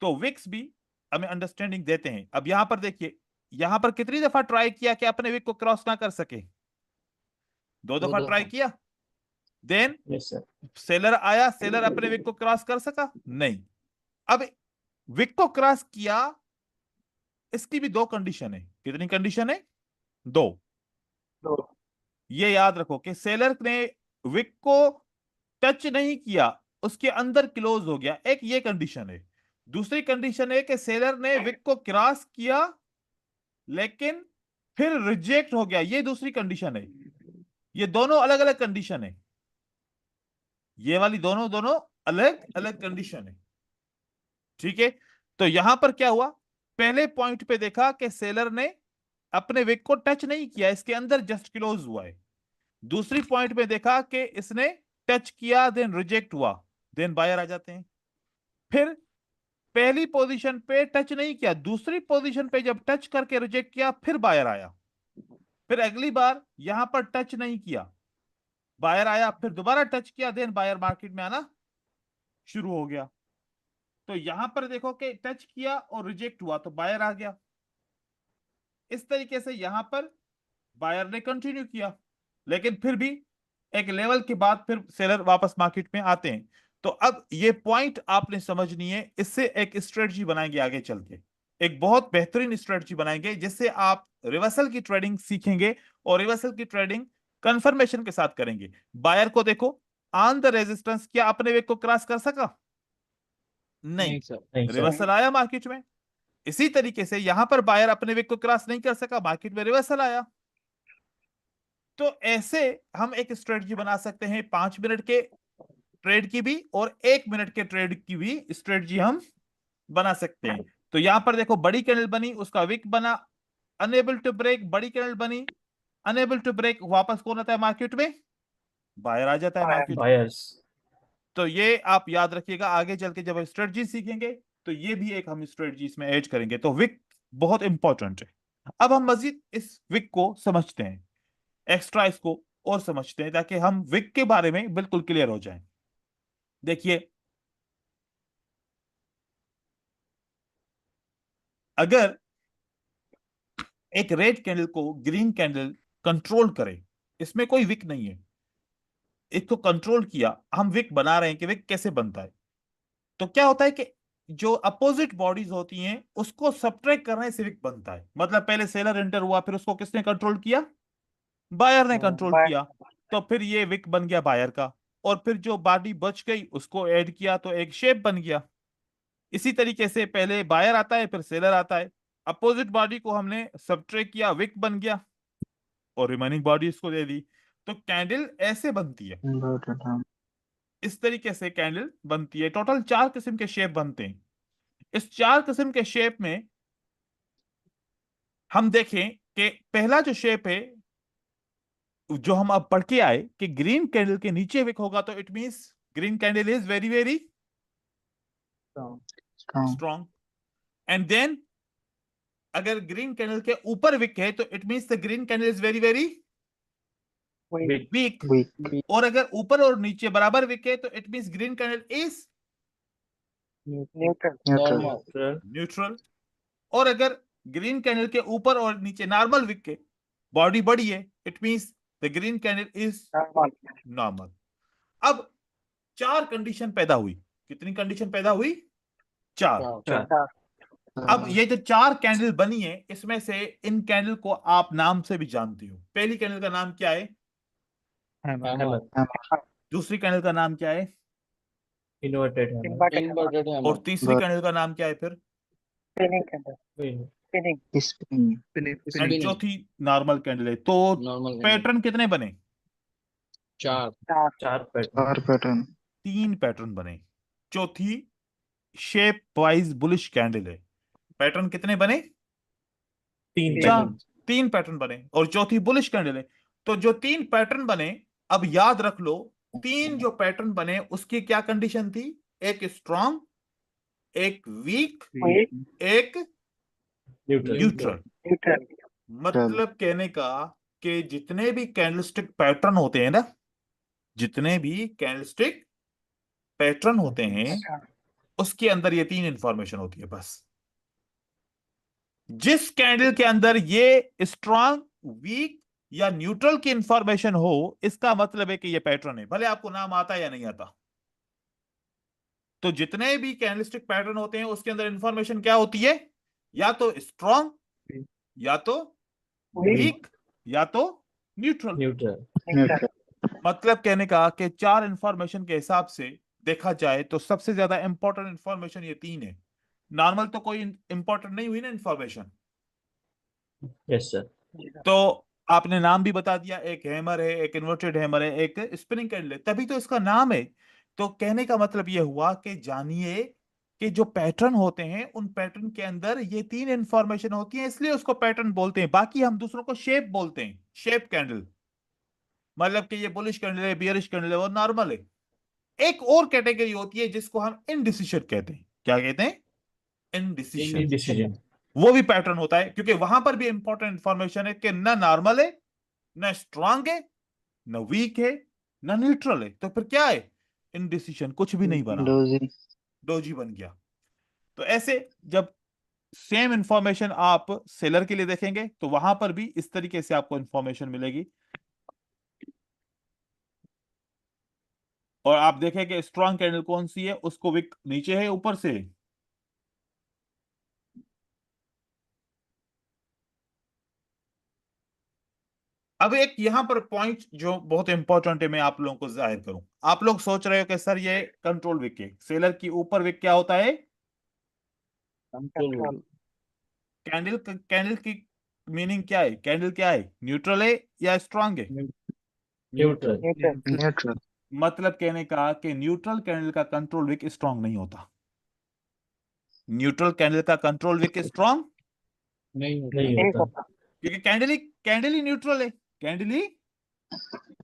Speaker 1: तो विक्स भी हमें अंडरस्टैंडिंग देते हैं। अब यहां पर देखिए, यहां पर कितनी दफा ट्राई किया कि अपने विक को क्रॉस ना कर सके? दो
Speaker 4: दो
Speaker 1: दफा
Speaker 4: दफा।
Speaker 1: ट्राई किया, देन
Speaker 2: यस सर।
Speaker 1: सेलर आया, सेलर अपने विक को क्रॉस कर सका नहीं। अब विक को क्रॉस किया, इसकी भी दो कंडीशन है। कितनी कंडीशन है? दो।
Speaker 3: दो।
Speaker 1: ये याद रखो कि सेलर ने विक को टच नहीं किया, उसके अंदर क्लोज हो गया, एक ये कंडीशन है। दूसरी कंडीशन है कि सेलर ने विक को क्रॉस किया लेकिन फिर रिजेक्ट हो गया, ये दूसरी कंडीशन है। ये दोनों अलग अलग कंडीशन है, ये वाली दोनों दोनों अलग अलग कंडीशन है। ठीक है, तो यहां पर क्या हुआ, पहले पॉइंट पे देखा कि सेलर ने अपने विक को टच नहीं किया, इसके अंदर जस्ट क्लोज हुआ है। दूसरी पॉइंट पे देखा कि इसने टच किया, देन रिजेक्ट हुआ, देन बायर आ जाते हैं। फिर पहली पोजीशन पे टच नहीं किया, दूसरी पोजीशन पे जब टच करके रिजेक्ट किया, फिर बायर आया। फिर अगली बार यहां पर टच नहीं किया, बायर आया, फिर दोबारा टच किया, देन बायर मार्केट में आना शुरू हो गया। तो यहां पर देखो कि टच किया और रिजेक्ट हुआ तो बायर आ गया। इस तरीके से यहां पर बायर ने कंटिन्यू किया, लेकिन फिर भी एक लेवल के बाद फिर सेलर वापस मार्केट में आते हैं। तो अब ये पॉइंट आपने समझनी है, इससे एक स्ट्रेटजी बनाएंगे आगे चल के, एक बहुत बेहतरीन स्ट्रेटजी बनाएंगे जिससे आप रिवर्सल की ट्रेडिंग सीखेंगे और रिवर्सल की ट्रेडिंग कंफर्मेशन के साथ करेंगे। बायर को देखो, ऑन द रेजिस्टेंस क्या अपने वेग को क्रॉस कर सका? नहीं।
Speaker 4: नहीं सर।
Speaker 2: नहीं सर।
Speaker 1: रिवर्सल आया मार्केट में। इसी तरीके से यहां पर बायर अपने वेग को क्रॉस नहीं कर सका, मार्केट में रिवर्सल आया। तो ऐसे हम एक स्ट्रेटजी बना सकते हैं, 5 मिनट के ट्रेड की भी और 1 मिनट के ट्रेड की भी स्ट्रेटजी हम बना सकते हैं। तो यहां पर देखो, बड़ी कैंडल बनी, उसका विक बना, अनेबल टू ब्रेक, बड़ी कैंडल बनी, अनेबल टू ब्रेक, वापस कौन आता है मार्केट में? बायर आ जाता है मार्केट में।
Speaker 2: बायर्स।
Speaker 1: तो ये आप याद रखिएगा, आगे चल के जब स्ट्रेटजी सीखेंगे तो ये भी एक हम स्ट्रेटजी इसमें ऐड करेंगे। तो विक बहुत इंपॉर्टेंट है। अब हम मजीद इस विक को समझते हैं, एक्स्ट्रा इसको और समझते हैं, ताकि हम विक के बारे में बिल्कुल क्लियर हो जाएं। देखिए, अगर एक रेड कैंडल को ग्रीन कैंडल कंट्रोल करे, इसमें कोई विक नहीं है, इसको कंट्रोल किया, हम विक बना रहे हैं कि विक कैसे बनता है। तो क्या होता है कि जो अपोजिट बॉडीज होती हैं उसको सब्ट्रैक्ट करने से विक बनता है। मतलब पहले सेलर एंटर हुआ, फिर उसको किसने कंट्रोल किया? बायर ने कंट्रोल
Speaker 3: बायर।
Speaker 1: किया, तो फिर ये विक बन गया बायर का। और फिर जो बॉडी बच गई उसको ऐड किया तो एक शेप बन गया। इसी तरीके से पहले बायर आता है, फिर सेलर आता है, अपोजिट बॉडी को हमने सब्ट्रैक्ट किया, विक बन गया, और रिमेनिंग बॉडी इसको दे दी। तो कैंडल ऐसे बनती है, इस तरीके से कैंडल बनती है। टोटल 4 किस्म के शेप बनते हैं। इस 4 किस्म के शेप में हम देखें कि पहला जो शेप है, जो हम अब पढ़ के आए कि ग्रीन कैंडल के नीचे विक होगा, तो it means green candle is very very strong. And then अगर ग्रीन कैंडल के ऊपर विक है तो it means the green candle is very very weak. और अगर ऊपर और नीचे बराबर विक है तो it means green candle is
Speaker 4: normal.
Speaker 1: Neutral. और अगर ग्रीन कैंडल के ऊपर और नीचे नॉर्मल विक के बॉडी बड़ी है, it means the green candle is normal. अब 4 कंडीशन पैदा हुई। कितनी कंडीशन पैदा हुई? 4।
Speaker 2: चार।
Speaker 1: अब ये जो 4 कैंडल बनी है, इसमें से इन कैंडल को आप नाम से भी जानती हो। पहली कैंडल का नाम क्या है? दूसरी कैंडल का नाम क्या है?
Speaker 2: इन्वर्टेड
Speaker 4: इन्वर्टेड
Speaker 1: और
Speaker 4: हैमर।
Speaker 1: तीसरी कैंडल का नाम क्या है फिर? एंड चौथी नॉर्मल कैंडल है। तो
Speaker 4: नॉर्मल
Speaker 1: पैटर्न कितने बने?
Speaker 4: 4।
Speaker 2: चार पैटर्न।
Speaker 1: 3 पैटर्न बने। चौथी शेप वाइज बुलिश कैंडल है। पैटर्न कितने बने?
Speaker 2: तीन
Speaker 1: चार।
Speaker 2: पैटर्न।
Speaker 1: 3 पैटर्न बने और चौथी बुलिश कैंडल है। तो जो 3 पैटर्न बने, अब याद रख लो, 3 जो पैटर्न बने उसकी क्या कंडीशन थी? एक स्ट्रॉन्ग, एक वीक, एक न्यूट्रल। मतलब कहने का कि जितने भी कैंडलस्टिक पैटर्न होते हैं ना, जितने भी कैंडलस्टिक पैटर्न होते हैं, उसके अंदर ये 3 इंफॉर्मेशन होती है बस। जिस कैंडल के अंदर ये स्ट्रॉन्ग, वीक या न्यूट्रल की इंफॉर्मेशन हो, इसका मतलब है कि ये पैटर्न है, भले आपको नाम आता है या नहीं आता। तो जितने भी कैंडलस्टिक पैटर्न होते हैं उसके अंदर इंफॉर्मेशन क्या होती है, या तो स्ट्रॉन्ग, या तो वीक, या तो न्यूट्रल।
Speaker 2: न्यूट्रल।
Speaker 1: मतलब कहने का कि चार इंफॉर्मेशन के हिसाब से देखा जाए तो सबसे ज्यादा इंपॉर्टेंट इंफॉर्मेशन ये तीन है। नॉर्मल तो कोई इंपॉर्टेंट नहीं हुई ना इंफॉर्मेशन।
Speaker 2: Yes sir.
Speaker 1: तो आपने नाम भी बता दिया, एक हैमर है, एक इन्वर्टेड हैमर है, एक स्पिनिंग कैंडल है, तभी तो इसका नाम है। तो कहने का मतलब यह हुआ कि जानिए कि जो पैटर्न होते हैं उन पैटर्न के अंदर ये तीन इंफॉर्मेशन होती है, इसलिए उसको पैटर्न बोलते हैं। बाकी हम दूसरों को शेप बोलते हैं, शेप कैंडल, मतलब कि ये बुलिश कैंडल है, बियरिश कैंडल है, वो नॉर्मल है। एक और कैटेगरी होती है जिसको हम इनडिसीजन कहते हैं। क्या कहते हैं? इनडिसीजन।
Speaker 2: डिसीजन।
Speaker 1: वो भी पैटर्न होता है, क्योंकि वहां पर भी इंपॉर्टेंट इंफॉर्मेशन है कि ना नॉर्मल है, ना स्ट्रांग है, ना वीक है, ना न्यूट्रल है। तो फिर क्या है? इनडिसीजन, कुछ भी नहीं बना,
Speaker 3: डोजी।
Speaker 1: डोजी बन गया। तो ऐसे जब सेम इंफॉर्मेशन आप सेलर के लिए देखेंगे तो वहां पर भी इस तरीके से आपको इंफॉर्मेशन मिलेगी। और आप देखें कि स्ट्रांग कैंडल कौन सी है, उसको विक नीचे है ऊपर से। अब एक यहां पर पॉइंट जो बहुत इंपॉर्टेंट है, मैं आप लोगों को जाहिर करूं। आप लोग सोच रहे हो कि सर ये कंट्रोल विक है, सेलर की ऊपर विक क्या होता है?
Speaker 3: कंट्रोल।
Speaker 1: कैंडल, कैंडल की मीनिंग क्या है? कैंडल क्या है? न्यूट्रल है या स्ट्रांग है?
Speaker 2: न्यूट्रल।
Speaker 3: न्यूट्रल।
Speaker 1: मतलब कहने का कि न्यूट्रल कैंडल का कंट्रोल विक स्ट्रांग नहीं होता। न्यूट्रल कैंडल का कंट्रोल विक स्ट्रांग
Speaker 4: नहीं
Speaker 2: नहीं होता।
Speaker 1: क्योंकि कैंडल ही न्यूट्रल है, कैंडल ही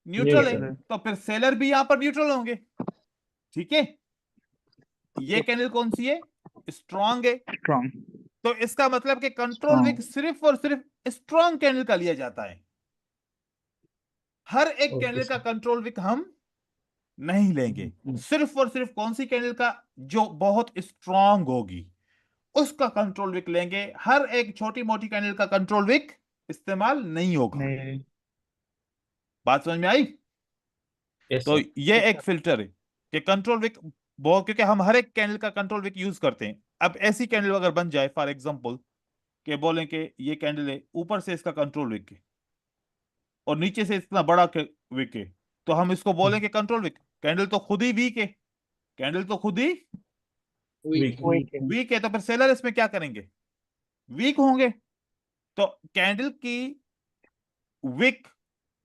Speaker 1: न्यूट्रल है।
Speaker 2: न्यूट्रल।
Speaker 1: तो फिर सेलर भी यहां पर न्यूट्रल होंगे। ठीक है, ये कैंडल कौन सी है? स्ट्रांग है।
Speaker 3: स्ट्रॉन्ग।
Speaker 1: तो इसका मतलब कि कंट्रोल विक सिर्फ और सिर्फ स्ट्रांग कैंडल का लिया जाता है। हर एक
Speaker 2: ओके
Speaker 1: कैंडल का
Speaker 2: सर।
Speaker 1: कंट्रोल विक हम नहीं लेंगे। सिर्फ और सिर्फ कौन सी कैंडल का? जो बहुत स्ट्रांग होगी उसका कंट्रोल विक लेंगे। हर एक छोटी मोटी कैंडल का कंट्रोल विक इस्तेमाल नहीं होगा।
Speaker 3: नहीं।
Speaker 1: बात समझ में आई?
Speaker 2: यस
Speaker 1: तो
Speaker 2: सर।
Speaker 1: ये एक फिल्टर है कि कंट्रोल विक बहुत, क्योंकि हम हर एक कैंडल का कंट्रोल विक यूज करते हैं। अब ऐसी कैंडल अगर बन जाए फॉर एग्जांपल कि बोलें कि ये कैंडल है, ऊपर से इसका कंट्रोल विक है और नीचे से इतना बड़ा विक है, तो हम इसको बोलेंगे कंट्रोल विक। कैंडल तो खुद ही वीक है, कैंडल तो खुद ही
Speaker 2: वीक।
Speaker 1: वीक है, तो फिर सेलर इसमें क्या करेंगे? वीक होंगे। तो कैंडल की विक,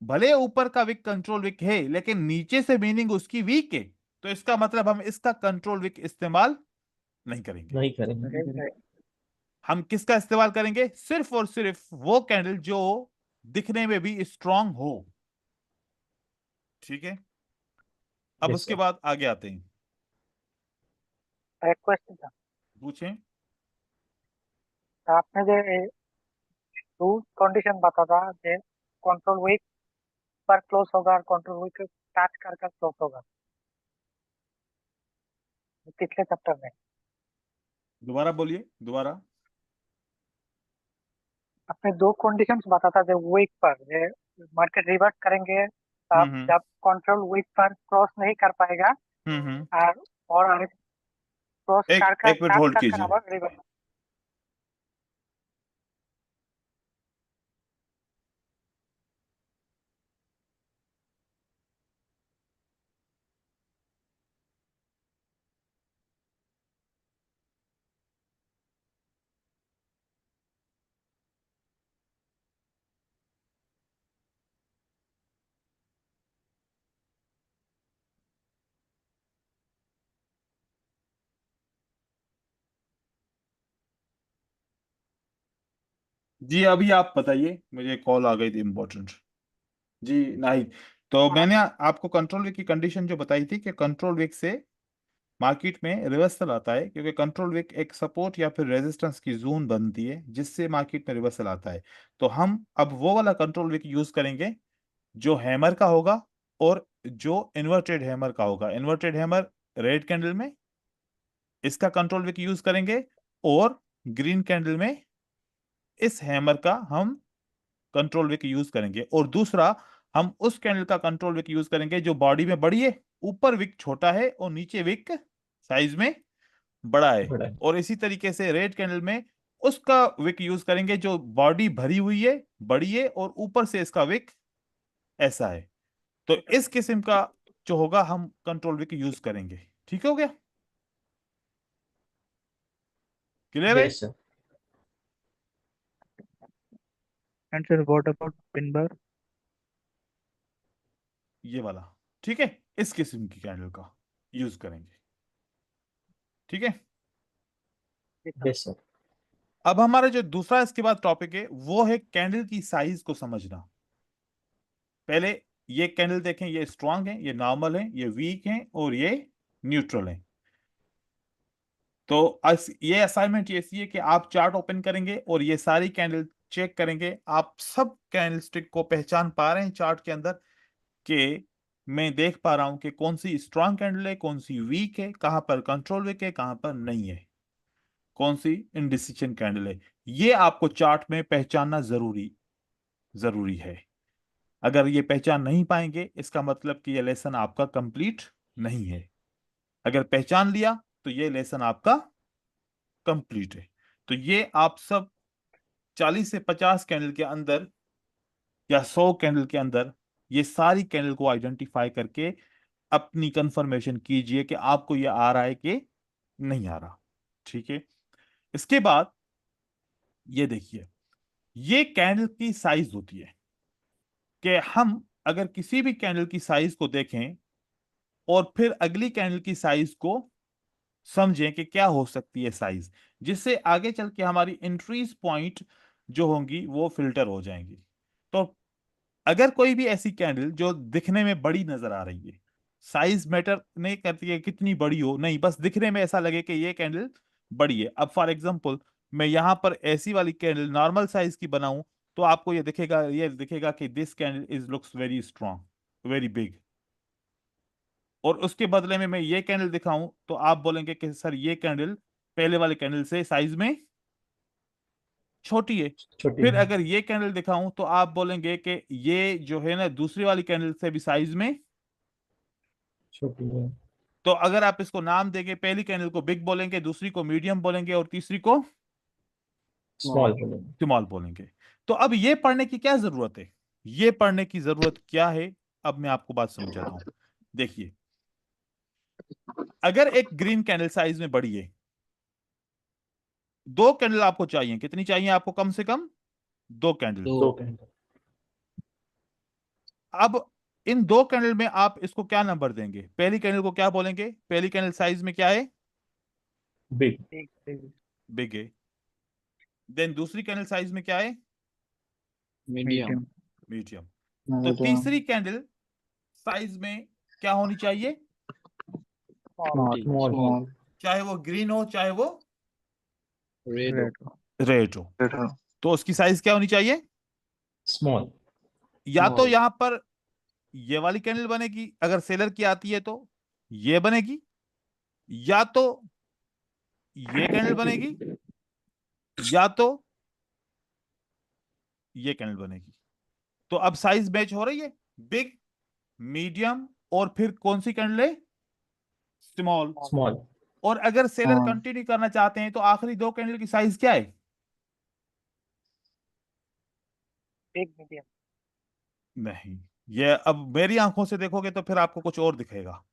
Speaker 1: भले ऊपर का विक कंट्रोल विक है लेकिन नीचे से मीनिंग उसकी वीक है, तो इसका मतलब हम इसका कंट्रोल विक इस्तेमाल नहीं करेंगे।
Speaker 2: नहीं करेंगे।
Speaker 1: हम किसका इस्तेमाल करेंगे? सिर्फ और सिर्फ वो कैंडल जो दिखने में भी स्ट्रांग हो। ठीक है, अब
Speaker 2: यस
Speaker 1: उसके
Speaker 2: सर।
Speaker 1: बाद आगे आते हैं।
Speaker 5: एक क्वेश्चन था।
Speaker 1: पूछें।
Speaker 5: आपने जो टू कंडीशन बता था कि कंट्रोल वीक पर क्लोज होगा और कंट्रोल वीक टच कर क्लोज होगा पिछले चैप्टर में।
Speaker 1: दोबारा बोलिए, दोबारा।
Speaker 5: आपने दो कंडीशंस बता था जो वीक पर मार्केट रिवर्ट करेंगे तब
Speaker 1: हम्म
Speaker 5: जब कंट्रोल वीक पर क्रॉस नहीं कर पाएगा
Speaker 1: हम्म।
Speaker 5: और क्रॉस
Speaker 1: एक
Speaker 5: कर
Speaker 1: एक मिनट होल्ड
Speaker 5: कर
Speaker 1: कीजिए।
Speaker 5: अब रिवर्ट।
Speaker 1: जी अभी आप बताइए, मुझे कॉल आ गई थी इम्पोर्टेंट। जी नहीं, तो
Speaker 5: हाँ,
Speaker 1: मैंने आपको कंट्रोल वीक की कंडीशन जो बताई थी कि कंट्रोल वीक से मार्केट में रिवर्सल आता है, क्योंकि कंट्रोल वीक एक सपोर्ट या फिर रेजिस्टेंस की जोन बनती है जिससे मार्केट में रिवर्सल आता है। तो हम अब वो वाला कंट्रोल वीक यूज करेंगे जो हैमर का होगा और जो इन्वर्टेड हैमर का होगा। इन्वर्टेड हैमर रेड कैंडल में इसका कंट्रोल विक यूज करेंगे, और ग्रीन कैंडल में इस हैमर का हम कंट्रोल विक यूज करेंगे, और दूसरा हम उस कैंडल का कंट्रोल विक यूज करेंगे जो बॉडी में बड़ी है, ऊपर विक छोटा है और नीचे विक साइज में बड़ा है।
Speaker 2: बड़ा है।
Speaker 1: और इसी तरीके से रेड कैंडल में उसका विक यूज करेंगे जो बॉडी भरी हुई है, बड़ी है, और ऊपर से इसका विक ऐसा है। तो इस किस्म का जो होगा हम कंट्रोल विक यूज करेंगे। ठीक हो गया? क्लियर है?
Speaker 2: Yes, sir.
Speaker 3: And sir, what about pin bar?
Speaker 1: ये वाला, ठीक है, इस किस्म की कैंडल का यूज करेंगे। ठीक है?
Speaker 2: Yes, sir.
Speaker 1: अब हमारा जो दूसरा इसके बाद टॉपिक है वो है कैंडल की साइज को समझना। पहले ये कैंडल देखें, ये स्ट्रांग है, ये नॉर्मल है, ये वीक है और ये न्यूट्रल है। तो ये असाइनमेंट ऐसी है कि आप चार्ट ओपन करेंगे और ये सारी कैंडल चेक करेंगे। आप सब कैंडल स्टिक को पहचान पा रहे हैं चार्ट के अंदर कि मैं देख पा रहा हूं कि कौन सी स्ट्रांग कैंडल है, कौन सी वीक है, कहां पर कंट्रोल वीक है, कहां पर नहीं है, कौन सी इंडिसिजन कैंडल है। ये आपको चार्ट में पहचानना जरूरी है। अगर ये पहचान नहीं पाएंगे इसका मतलब कि ये लेसन आपका कंप्लीट नहीं है। अगर पहचान लिया तो ये लेसन आपका कंप्लीट है। तो ये आप सब 40 से 50 कैंडल के अंदर या 100 कैंडल के अंदर ये सारी कैंडल को आइडेंटिफाई करके अपनी कंफर्मेशन कीजिए कि आपको ये आ रहा है कि नहीं आ रहा। ठीक है? इसके बाद ये देखिए, ये कैंडल की साइज होती है कि हम अगर किसी भी कैंडल की साइज को देखें और फिर अगली कैंडल की साइज को समझें कि क्या हो सकती है साइज, जिससे आगे चल के हमारी एंट्रीज पॉइंट जो होंगी वो फिल्टर हो जाएंगी। तो अगर कोई भी ऐसी कैंडल जो दिखने में बड़ी नजर आ रही है, साइज मैटर नहीं करती है कितनी बड़ी हो, नहीं, बस दिखने में ऐसा लगे कि ये कैंडल बड़ी है। अब फॉर एग्जांपल मैं यहां पर ऐसी वाली कैंडल नॉर्मल साइज की बनाऊं तो आपको ये दिखेगा कि this candle is looks very strong, very big. और उसके बदले में मैं ये कैंडल दिखाऊं तो आप बोलेंगे कि सर ये कैंडल पहले वाले कैंडल से साइज में छोटी है।
Speaker 2: छोटी
Speaker 1: फिर
Speaker 2: है।
Speaker 1: अगर ये कैंडल दिखाऊं तो आप बोलेंगे कि ये जो है ना दूसरी वाली कैंडल से भी साइज में।
Speaker 2: छोटी है।
Speaker 1: तो अगर आप इसको नाम देंगे, पहली कैंडल को बिग बोलेंगे, दूसरी को मीडियम बोलेंगे और तीसरी को
Speaker 2: Small बोलेंगे।
Speaker 1: स्मॉल बोलेंगे। तो अब ये पढ़ने की क्या जरूरत है? ये पढ़ने की जरूरत क्या है? अब मैं आपको बात समझाता हूं। देखिए, अगर एक ग्रीन कैंडल साइज में बड़ी है, दो कैंडल आपको चाहिए, कितनी चाहिए आपको? कम से कम दो कैंडल।
Speaker 2: दो कैंडल।
Speaker 1: अब इन दो कैंडल में आप इसको क्या नंबर देंगे? पहली कैंडल को क्या बोलेंगे? पहली कैंडल साइज में क्या है?
Speaker 2: बिग।
Speaker 1: बिग है। देन दूसरी कैंडल साइज में क्या है?
Speaker 4: मीडियम।
Speaker 1: मीडियम। तो तीसरी कैंडल साइज में क्या होनी चाहिए?
Speaker 4: स्मॉल।
Speaker 1: चाहे वो ग्रीन हो चाहे वो
Speaker 4: रेड।
Speaker 1: रेड हो, तो उसकी साइज क्या होनी चाहिए?
Speaker 2: स्मॉल।
Speaker 1: या तो
Speaker 4: Small.
Speaker 1: यहां पर ये वाली कैंडल बनेगी, अगर सेलर की आती है तो ये बनेगी, या तो ये कैंडल बनेगी, या तो ये कैंडल बनेगी। तो अब साइज मैच हो रही है, बिग, मीडियम और फिर कौन सी कैंडल है? स्मॉल।
Speaker 2: स्मॉल।
Speaker 1: और अगर सेलर कंटिन्यू करना चाहते हैं तो आखिरी दो कैंडल की साइज क्या है?
Speaker 5: Big medium.
Speaker 1: नहीं, ये अब मेरी आंखों से देखोगे तो फिर आपको कुछ और दिखेगा।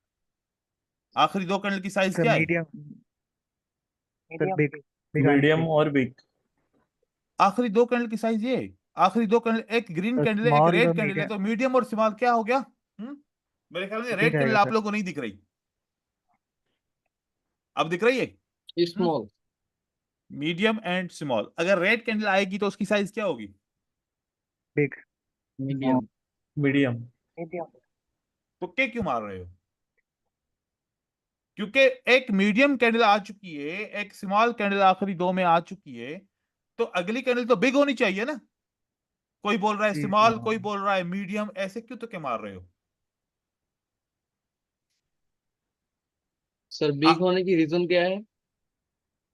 Speaker 1: आखिरी दो कैंडल की साइज क्या है?
Speaker 3: मीडियम
Speaker 5: मीडियम
Speaker 3: बिग
Speaker 2: मीडियम और बिग।
Speaker 1: आखिरी दो कैंडल की साइज ये है। आखिरी दो कैंडल, एक ग्रीन कैंडल है एक
Speaker 3: स्मॉल
Speaker 1: रेड
Speaker 3: और
Speaker 1: कैंडल है,
Speaker 3: मीडियम
Speaker 1: तो मीडियम और स्मॉल क्या हो गया? मेरे ख्याल में रेड
Speaker 3: दिख
Speaker 1: कैंडल
Speaker 3: आएगा
Speaker 1: आप
Speaker 3: सर।
Speaker 1: लोगों को नहीं दिख रही, अब दिख रही है?
Speaker 4: स्मॉल।
Speaker 1: Medium and small. अगर रेड कैंडल आएगी तो उसकी साइज क्या होगी?
Speaker 3: Big
Speaker 4: medium.
Speaker 2: मीडियम।
Speaker 5: मीडियम।
Speaker 1: तुक्के क्यों मार रहे हो? क्योंकि एक मीडियम कैंडल आ चुकी है, एक स्मॉल कैंडल आखिरी दो में आ चुकी है, तो अगली कैंडल तो बिग होनी चाहिए ना। कोई बोल रहा है
Speaker 3: जी
Speaker 1: स्मॉल, कोई बोल रहा है मीडियम, ऐसे क्यों तुक्के मार रहे हो?
Speaker 4: सर बिग होने की रीजन क्या है?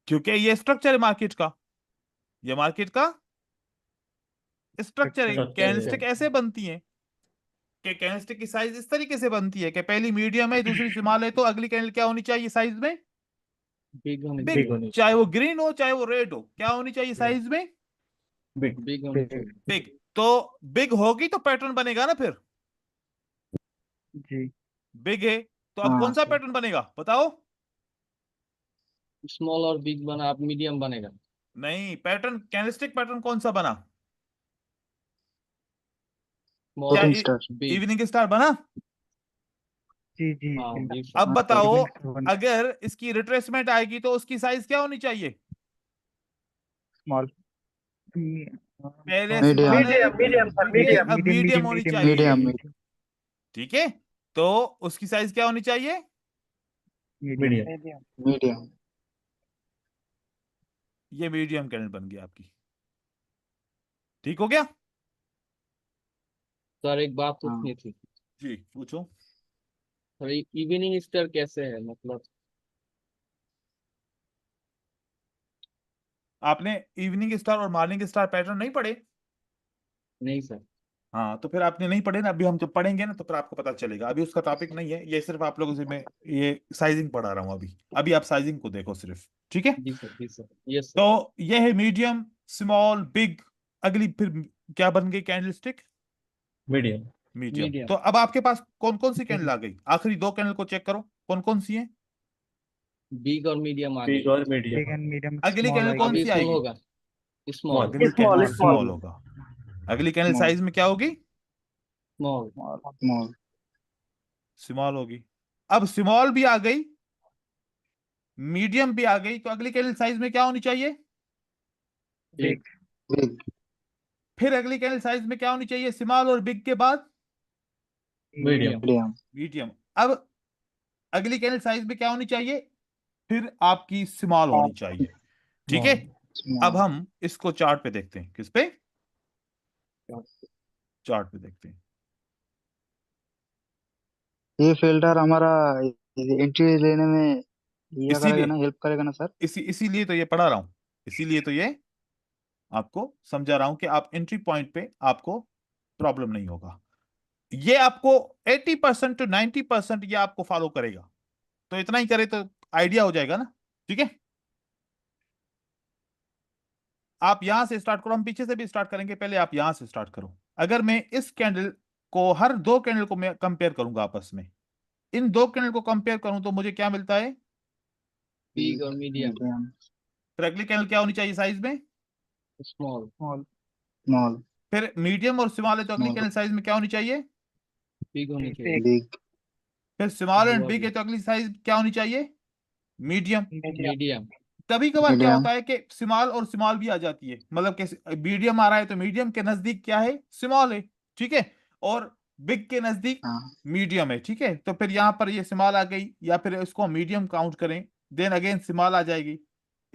Speaker 1: क्योंकि ये स्ट्रक्चर है मार्केट का, ये मार्केट का स्ट्रक्चर है।
Speaker 3: Structure.
Speaker 1: कैंडलस्टिक ऐसे बनती है कि कैंडलस्टिक की साइज इस तरीके से बनती है कि पहली मीडियम है, दूसरी स्मॉल है, तो अगली कैंडल क्या होनी चाहिए साइज में?
Speaker 4: बिग होनी
Speaker 1: बिग।
Speaker 3: Big
Speaker 4: चाहिए,
Speaker 1: चाहे वो ग्रीन हो चाहे वो रेड हो, क्या होनी चाहिए साइज में?
Speaker 3: Big.
Speaker 4: बिग होनी
Speaker 3: Big.
Speaker 4: चाहिए।
Speaker 1: बिग। तो बिग होगी तो पैटर्न बनेगा ना फिर।
Speaker 3: जी।
Speaker 1: बिग है तो अब कौन सा पैटर्न बनेगा बताओ?
Speaker 4: स्मॉल और बिग बना, आप मीडियम बनेगा।
Speaker 1: नहीं, पैटर्न कैंडलस्टिक पैटर्न कौन सा बना? क्या
Speaker 4: स्मॉल बिग।
Speaker 1: इवनिंग स्टार बना?
Speaker 3: जी जी
Speaker 4: हाँ
Speaker 3: जी।
Speaker 4: बिग।
Speaker 1: अब बताओ,
Speaker 3: Evening star one.
Speaker 1: अगर इसकी रिट्रेसमेंट आएगी तो उसकी साइज क्या होनी चाहिए?
Speaker 3: Small.
Speaker 1: पहले
Speaker 3: Medium.
Speaker 1: स्मॉल है,
Speaker 5: मीडियम सर,
Speaker 1: ठीक है,
Speaker 5: मीडियम।
Speaker 1: अब मीडियम होनी चाहिए।
Speaker 3: Medium.
Speaker 1: ठीक है, तो उसकी साइज क्या होनी चाहिए?
Speaker 3: Medium.
Speaker 5: मीडियम।
Speaker 2: मीडियम।
Speaker 1: ये मीडियम कैंडल बन गई आपकी। ठीक हो गया?
Speaker 4: सर एक बात
Speaker 2: हाँ।
Speaker 4: पूछनी थी
Speaker 1: जी पूछो।
Speaker 4: सर, इवनिंग स्टार कैसे है मतलब?
Speaker 1: आपने इवनिंग स्टार और मॉर्निंग स्टार पैटर्न नहीं पढ़े?
Speaker 4: नहीं सर।
Speaker 1: हाँ, तो फिर आपने नहीं पढ़े ना, अभी हम जब पढ़ेंगे ना तो फिर आपको पता चलेगा। अभी उसका टॉपिक नहीं है ये, सिर्फ आप लोगों से मैं ये साइजिंग पढ़ा रहा हूँ अभी। अभी आप साइजिंग को देखो सिर्फ, ठीक है?
Speaker 4: जी सर, जी सर, यस सर।
Speaker 1: तो ये है मीडियम, स्मॉल, बिग। अगली फिर क्या बन गई कैंडलस्टिक?
Speaker 3: Medium.
Speaker 1: मीडियम।
Speaker 4: मीडियम।
Speaker 1: तो अब आपके पास कौन कौन सी कैंडल आ गई? आखिरी दो कैंडल को चेक करो, कौन कौन सी है?
Speaker 4: बिग और मीडियम आ
Speaker 3: Big
Speaker 4: गई।
Speaker 3: और medium.
Speaker 5: Big and medium.
Speaker 1: अगली
Speaker 5: Small
Speaker 1: कैंडल
Speaker 5: I
Speaker 1: कौन
Speaker 4: अभी
Speaker 1: सी
Speaker 4: स्मॉल
Speaker 1: आएगी?
Speaker 4: होगा। स्मॉल।
Speaker 1: अगली
Speaker 5: Small,
Speaker 1: कैंडल
Speaker 5: small.
Speaker 1: स्मॉल होगा। अगली कैंडल
Speaker 3: Small.
Speaker 1: साइज में क्या होगी?
Speaker 4: स्मॉल।
Speaker 2: स्मॉल।
Speaker 1: स्मॉल होगी। अब स्मॉल भी आ गई, मीडियम भी आ गई, तो अगली कैंडल साइज में क्या होनी चाहिए?
Speaker 5: Big.
Speaker 2: बिग।
Speaker 1: फिर अगली कैंडल साइज में क्या होनी चाहिए स्मॉल और बिग के बाद?
Speaker 3: Medium.
Speaker 2: मीडियम।
Speaker 1: मीडियम। अब अगली कैंडल साइज में क्या होनी चाहिए? फिर आपकी स्मॉल होनी चाहिए। ठीक है, अब
Speaker 2: स्मॉल।
Speaker 1: हम इसको चार्ट पे देखते हैं। किस पे? चार्ट पे देखते हैं।
Speaker 2: ये फिल्टर हमारा एंट्री लेने में ये करेगा
Speaker 1: इसीलिए
Speaker 2: ना, हेल्प करेगा ना सर?
Speaker 1: इसीलिए तो ये पढ़ा रहा हूं, इसीलिए तो ये आपको समझा रहा हूं कि आप एंट्री पॉइंट पे आपको प्रॉब्लम नहीं होगा। ये आपको 80% टू 90% ये आपको फॉलो करेगा, तो इतना ही करे तो आइडिया हो जाएगा ना। ठीक है, आप यहां से स्टार्ट करो, हम पीछे से भी स्टार्ट करेंगे, पहले आप यहां से स्टार्ट करो। अगर मैं इस कैंडल को, हर दो कैंडल को मैं कंपेयर करूंगा आपस में, इन दो कैंडल को कंपेयर करूं तो मुझे क्या मिलता है?
Speaker 4: बिग और मीडियम।
Speaker 2: मीडियम।
Speaker 1: फिर अगली कैंडल क्या होनी चाहिए साइज में?
Speaker 4: स्मॉल।
Speaker 2: स्मॉल।
Speaker 1: फिर मीडियम और स्मॉल है तो अगली
Speaker 2: स्मॉल।
Speaker 1: कैंडल साइज में क्या होनी चाहिए?
Speaker 4: बिग होनी
Speaker 5: Big.
Speaker 4: चाहिए।
Speaker 2: बिग।
Speaker 1: फिर स्मॉल एंड
Speaker 4: वो
Speaker 1: बिग है तो अगली साइज क्या होनी चाहिए? मीडियम।
Speaker 5: Medium.
Speaker 4: मीडियम।
Speaker 1: कभी कभार क्या
Speaker 2: मीडियम।
Speaker 1: होता है कि स्मॉल और स्मॉल भी आ जाती है, मतलब कि मीडियम आ रहा है तो मीडियम के नजदीक क्या है? स्मॉल है। ठीक है, और बिग के नजदीक
Speaker 2: हाँ।
Speaker 1: मीडियम है। ठीक है, तो फिर यहां पर ये स्मॉल आ गई, या फिर इसको मीडियम काउंट करें, देन अगेन स्मॉल आ जाएगी।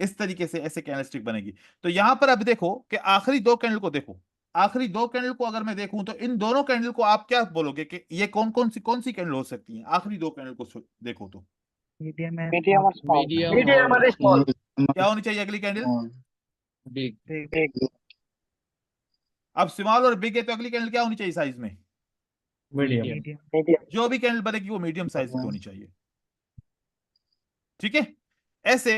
Speaker 1: इस तरीके से ऐसे कैंडलस्टिक बनेगी। तो यहां पर अब देखो कि आखिरी दो कैंडल को देखो, आखिरी दो कैंडल को अगर मैं देखूं तो इन दोनों कैंडल को आप क्या बोलोगे कि ये कौन सी कैंडल हो सकती है? आखिरी दो कैंडल को देखो तो
Speaker 3: Medium and
Speaker 5: Medium or small.
Speaker 4: Medium
Speaker 5: Medium
Speaker 4: और
Speaker 5: or small.
Speaker 1: क्या होनी चाहिए अगली कैंडल?
Speaker 2: स्मॉल।
Speaker 4: बिग।
Speaker 5: Big.
Speaker 1: अब स्मॉल और बिग है तो अगली कैंडल क्या होनी चाहिए साइज में?
Speaker 3: medium.
Speaker 4: मीडियम।
Speaker 5: Medium.
Speaker 1: जो भी कैंडल बनेगी वो मीडियम साइज की होनी चाहिए। ठीक है, ऐसे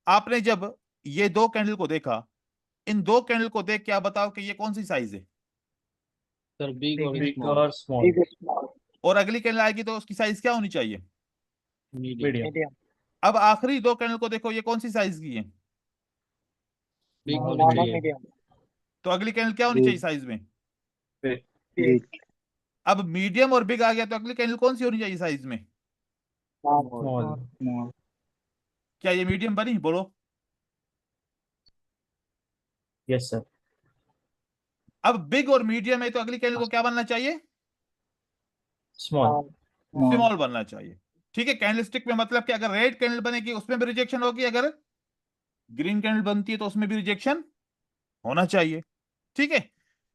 Speaker 1: आपने जब ये दो कैंडल को देखा, इन दो कैंडल को देख के आप बताओ कि ये कौन सी साइज है?
Speaker 4: सर बिग और
Speaker 3: Big
Speaker 4: स्मॉल।
Speaker 3: और small.
Speaker 5: Big. Small.
Speaker 1: और अगली कैंडल आएगी तो उसकी साइज क्या होनी चाहिए?
Speaker 4: मीडियम।
Speaker 3: Medium.
Speaker 5: Medium.
Speaker 1: अब आखिरी दो कैंडल को देखो, ये कौन सी साइज की है?
Speaker 4: Big
Speaker 3: Small.
Speaker 4: होनी
Speaker 5: Small or
Speaker 4: चाहिए।
Speaker 5: medium.
Speaker 1: तो अगली कैंडल क्या होनी चाहिए साइज में?
Speaker 3: Big.
Speaker 5: Big.
Speaker 2: बिग।
Speaker 1: अब मीडियम और बिग आ गया तो अगली कैंडल कौन सी होनी चाहिए साइज में?
Speaker 5: Small.
Speaker 3: Small.
Speaker 2: स्मॉल।
Speaker 1: क्या ये मीडियम बनी? बोलो।
Speaker 3: Yes sir.
Speaker 1: अब बिग और मीडियम है तो अगली कैंडल को क्या बनना चाहिए?
Speaker 3: Small.
Speaker 5: Small.
Speaker 2: स्मॉल।
Speaker 1: स्मॉल बनना चाहिए। ठीक है, कैंडलस्टिक में मतलब कि अगर रेड कैंडल बनेगी उसमें भी रिजेक्शन होगी, अगर ग्रीन कैंडल बनती है तो उसमें भी रिजेक्शन होना चाहिए। ठीक है,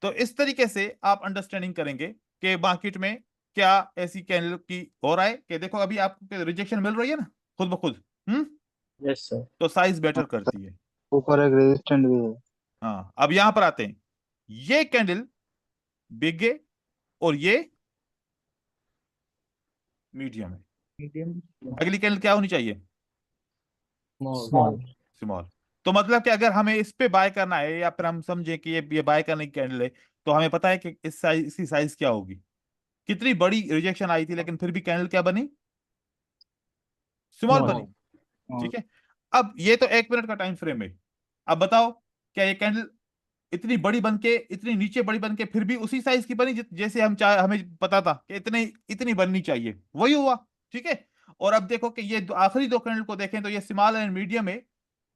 Speaker 1: तो इस तरीके से आप अंडरस्टैंडिंग करेंगे कि मार्केट में क्या ऐसी कैंडल की हो रहा है कि देखो अभी आपको रिजेक्शन मिल रही है ना खुद ब खुद।
Speaker 3: Yes sir.
Speaker 1: तो साइज बेटर करती है।
Speaker 2: ऊपर एक रेजिस्टेंट भी है।
Speaker 1: हाँ, अब यहां पर आते हैं। ये कैंडल बिग है और ये मीडियम है।
Speaker 2: मीडियम।
Speaker 1: अगली कैंडल क्या होनी चाहिए?
Speaker 4: स्मॉल।
Speaker 3: स्मॉल।
Speaker 1: स्मॉल। तो मतलब कि अगर हमें इस पे बाय करना है या फिर हम समझे कि ये बाय करने की कैंडल है, तो हमें पता है कि इस साइज, इसकी साइज क्या होगी। कितनी बड़ी रिजेक्शन आई थी लेकिन फिर भी कैंडल क्या बनी? Small
Speaker 3: small.
Speaker 1: बनी। ठीक है। अब ये तो 1 मिनट का टाइम फ्रेम है। अब बताओ, क्या ये कैंडल इतनी बड़ी बन के, इतनी नीचे बड़ी बन के फिर भी उसी साइज की बनी जैसे हम चाहे, हमें पता था कि इतनी इतनी बननी चाहिए, वही हुआ। ठीक है। और अब देखो कि ये आखिरी दो कैंडल को देखें तो ये स्मॉल एंड मीडियम है,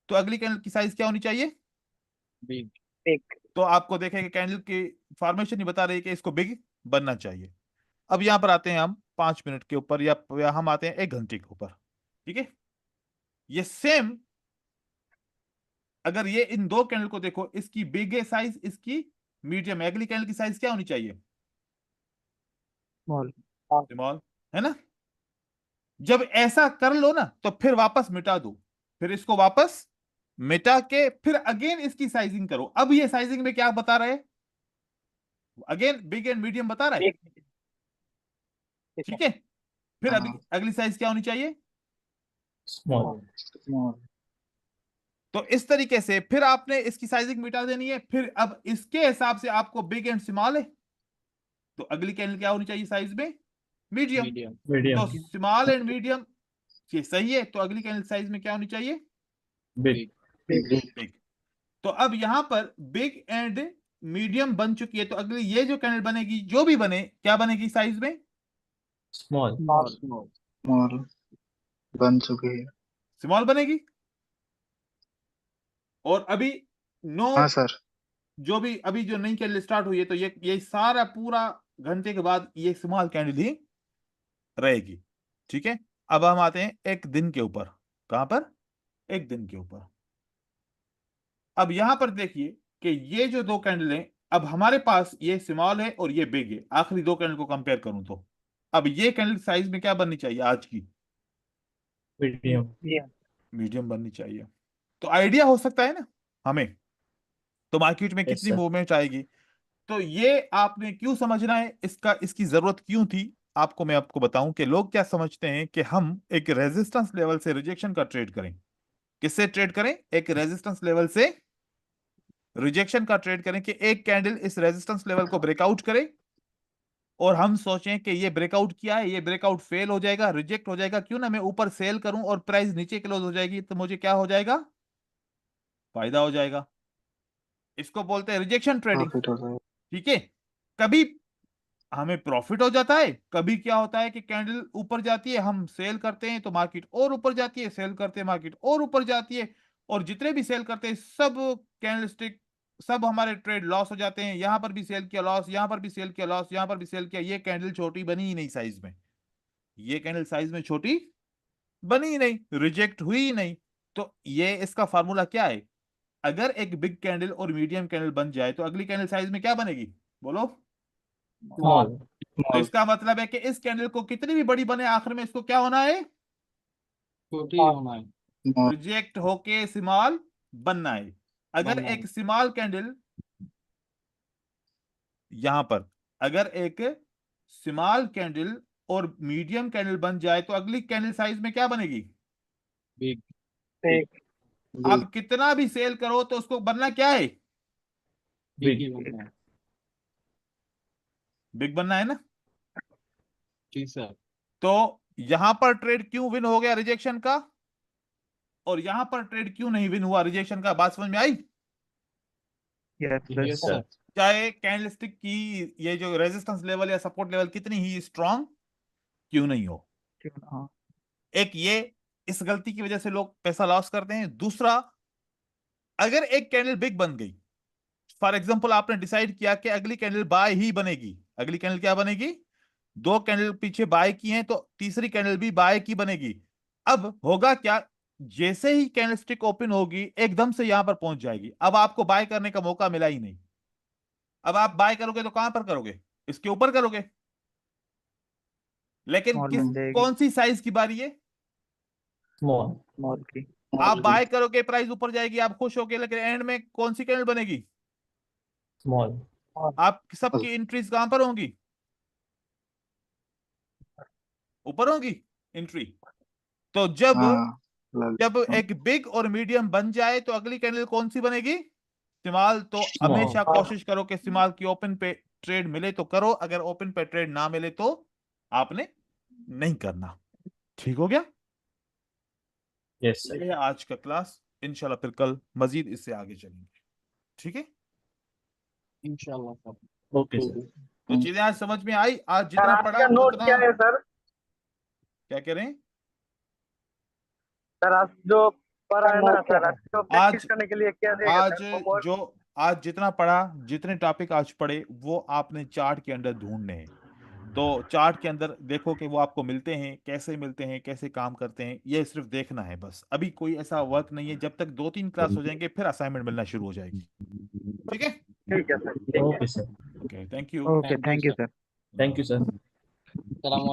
Speaker 1: तो अगली कैंडल की साइज क्या होनी चाहिए?
Speaker 4: बिग।
Speaker 5: बिग।
Speaker 1: तो आपको देखें कि कैंडल की फॉर्मेशन ही बता रही है कि इसको बिग बनना चाहिए। अब यहां पर आते हैं हम 5 मिनट के ऊपर, या हम आते हैं 1 घंटे के ऊपर। ठीक है। ये सेम, अगर ये इन दो कैंडल को देखो, इसकी बिग है साइज, इसकी मीडियम है, अगली कैंडल की साइज क्या होनी चाहिए?
Speaker 2: स्मॉल।
Speaker 1: स्मॉल, है ना? जब ऐसा कर लो ना तो फिर वापस मिटा दो, फिर इसको वापस मिटा के फिर अगेन इसकी साइजिंग करो। अब ये साइजिंग में क्या बता रहे हैं? अगेन बिग एंड मीडियम बता रहा है।
Speaker 5: बिग। ठीक है।
Speaker 1: ठीक है। फिर
Speaker 2: हाँ।
Speaker 1: अगली अगली साइज क्या होनी चाहिए?
Speaker 3: स्मॉल।
Speaker 2: स्मॉल।
Speaker 1: तो इस तरीके से फिर आपने इसकी साइजिंग मिटा देनी है। फिर अब इसके हिसाब से आपको बिग एंड स्मॉल है, तो अगली कैंडल क्या होनी चाहिए साइज में? मीडियम।
Speaker 4: मीडियम।
Speaker 1: तो
Speaker 3: मीडियम।
Speaker 1: स्मॉल एंड मीडियम ये सही है, तो अगली कैंडल साइज में क्या होनी चाहिए?
Speaker 3: बिग।
Speaker 4: बिग।
Speaker 1: बिग। तो अब यहां पर बिग एंड मीडियम बन चुकी है, तो अगली ये जो कैंडल बनेगी, जो भी बने, क्या बनेगी साइज में?
Speaker 3: स्मॉल।
Speaker 2: स्मॉल। स्मॉल बन चुकी है।
Speaker 1: स्मॉल बनेगी। और अभी नो,
Speaker 2: हाँ सर।
Speaker 1: जो भी अभी जो नई कैंडल स्टार्ट हुई है, तो ये सारा पूरा घंटे के बाद ये स्मॉल कैंडल ही रहेगी। ठीक है। अब हम आते हैं एक दिन के ऊपर। कहां पर? एक दिन के ऊपर। अब यहां पर देखिए कि ये जो दो कैंडल हैं, अब हमारे पास ये स्मॉल है और ये बिग है। आखिरी दो कैंडल को कंपेयर करूं तो अब ये कैंडल साइज में क्या बननी चाहिए आज की?
Speaker 3: मीडियम।
Speaker 1: मीडियम बननी चाहिए। तो आइडिया हो सकता है ना हमें, तो मार्केट में
Speaker 3: यस
Speaker 1: कितनी
Speaker 3: सर।
Speaker 1: मूवमेंट आएगी। तो ये आपने क्यों समझना है, इसकी जरूरत क्यों थी, आपको मैं आपको बताऊं कि लोग क्या समझते हैं कि हम एक रेजिस्टेंस लेवल से रिजेक्शन का ट्रेड करें। किससे ट्रेड करें? एक रेजिस्टेंस लेवल से रिजेक्शन का ट्रेड करें, कि एक कैंडल इस रेजिस्टेंस लेवल को ब्रेकआउट करे और हम सोचें कि ये ब्रेकआउट किया है, ये ब्रेकआउट फेल हो जाएगा, रिजेक्ट हो जाएगा, क्यों ना मैं ऊपर सेल करूं और प्राइस नीचे क्लोज हो जाएगी, तो मुझे क्या हो जाएगा? फायदा हो जाएगा। इसको बोलते हैं रिजेक्शन ट्रेडिंग।
Speaker 2: प्रॉफिट हो जाएगा।
Speaker 1: ठीक है। कभी हमें प्रॉफिट हो जाता है, कभी क्या होता है कि कैंडल ऊपर जाती है, हम सेल करते हैं तो मार्केट और ऊपर जाती है, सेल करते हैं मार्केट और ऊपर जाती है, और जितने भी सेल करते हैं सब कैंडलस्टिक, सब हमारे ट्रेड लॉस हो जाते हैं। यहां पर भी सेल किया लॉस, यहां पर भी सेल किया लॉस, यहां पर भी सेल किया। ये कैंडल छोटी बनी ही नहीं साइज में, ये कैंडल साइज में छोटी बनी ही नहीं, रिजेक्ट हुई ही नहीं। तो ये इसका फार्मूला क्या है? अगर एक बिग कैंडल और मीडियम कैंडल बन जाए तो अगली कैंडल साइज में क्या बनेगी? बोलो।
Speaker 3: स्मॉल।
Speaker 1: तो
Speaker 2: स्मॉल।
Speaker 1: इसका मतलब है कि इस कैंडल को कितनी भी बड़ी बने, आखिर में इसको क्या होना है?
Speaker 4: छोटी होना है।
Speaker 2: स्मॉल।
Speaker 1: रिजेक्ट होके स्मॉल बनना है। अगर
Speaker 4: बनना है।
Speaker 1: एक स्मॉल कैंडल यहां पर, अगर एक स्मॉल कैंडल और मीडियम कैंडल बन जाए तो अगली कैंडल साइज में क्या बनेगी?
Speaker 4: बिग।
Speaker 5: बिग।
Speaker 1: आप कितना भी सेल करो तो उसको बनना क्या है?
Speaker 4: बिग ही बनना है।
Speaker 1: बिग बनना है ना।
Speaker 4: जी सर।
Speaker 1: तो यहां पर ट्रेड क्यों विन हो गया रिजेक्शन का, और यहां पर ट्रेड क्यों नहीं विन हुआ रिजेक्शन का? बात समझ में आई?
Speaker 2: Yes
Speaker 4: yes
Speaker 2: sir.
Speaker 4: सर।
Speaker 1: चाहे कैंडलस्टिक की ये जो रेजिस्टेंस लेवल या सपोर्ट लेवल कितनी ही स्ट्रांग क्यों नहीं हो।
Speaker 2: हाँ।
Speaker 1: एक ये, इस गलती की वजह से लोग पैसा लॉस करते हैं। दूसरा, अगर एक कैंडल बिग बन गई, फॉर एग्जांपल आपने डिसाइड किया कि अगली कैंडल बाय ही बनेगी, अगली कैंडल क्या बनेगी? दो कैंडल पीछे बाय की हैं तो तीसरी कैंडल भी बाय की बनेगी। अब होगा क्या? जैसे ही कैंडलस्टिक ओपन होगी एकदम से यहां पर पहुंच जाएगी, अब आपको बाय करने का मौका मिला ही नहीं। अब आप बाय करोगे तो कहां पर करोगे? इसके ऊपर करोगे। लेकिन
Speaker 2: स्मॉल
Speaker 1: किस,
Speaker 2: बन जाएगी।
Speaker 1: कौन सी साइज की बारी है?
Speaker 3: स्मॉल।
Speaker 2: स्मॉल की।
Speaker 1: आप बाय करोगे प्राइस ऊपर जाएगी, आप खुश होगे, लेकिन एंड में कौन सी कैंडल बनेगी?
Speaker 3: स्मॉल।
Speaker 1: आप सबकी एंट्रीज कहां पर होंगी? ऊपर होंगी एंट्री। तो जब
Speaker 2: हाँ लग
Speaker 1: जब एक बिग और मीडियम बन जाए तो अगली कैंडल कौन सी बनेगी? स्मॉल। तो हमेशा
Speaker 3: स्मॉल।
Speaker 1: कोशिश करो कि स्मॉल की ओपन पे ट्रेड मिले तो करो, अगर ओपन पे ट्रेड ना मिले तो आपने नहीं करना। ठीक हो गया?
Speaker 3: यस
Speaker 1: ये
Speaker 3: सर।
Speaker 1: है आज का क्लास। इंशाल्लाह फिर कल मजीद इससे आगे चलेंगे। ठीक है?
Speaker 4: इंशाल्लाह सर।
Speaker 3: Okay sir.
Speaker 1: तो चीजें आज समझ में आई? आज
Speaker 5: सर
Speaker 1: जितना
Speaker 5: आज
Speaker 1: पढ़ा
Speaker 5: का नोट
Speaker 1: उतना
Speaker 5: क्या है सर?
Speaker 1: क्या कह रहे हैं?
Speaker 5: सर आज जो पढ़ा है ना
Speaker 2: नोट क्या
Speaker 5: सर,
Speaker 2: है?
Speaker 5: आज को प्रैक्टिस
Speaker 1: आज
Speaker 5: करने के लिए क्या देगा
Speaker 1: आज
Speaker 5: सर होमवर्क?
Speaker 1: जो आज जितना पढ़ा, जितने टॉपिक आज पढ़े, वो आपने चार्ट के अंदर ढूंढने हैं। तो चार्ट के अंदर देखो कि वो आपको मिलते हैं, कैसे काम करते हैं, ये सिर्फ देखना है बस। अभी कोई ऐसा वर्क नहीं है, जब तक 2-3 क्लास हो जाएंगे फिर असाइनमेंट मिलना शुरू हो जाएगी। ठीक है?
Speaker 5: ठीक है सर, ठीक है।
Speaker 3: Okay sir.
Speaker 1: Okay, thank you.
Speaker 2: Okay
Speaker 4: thank you
Speaker 2: thank you
Speaker 4: sir.
Speaker 2: Sir.
Speaker 3: Thank you sir.
Speaker 4: सलाम।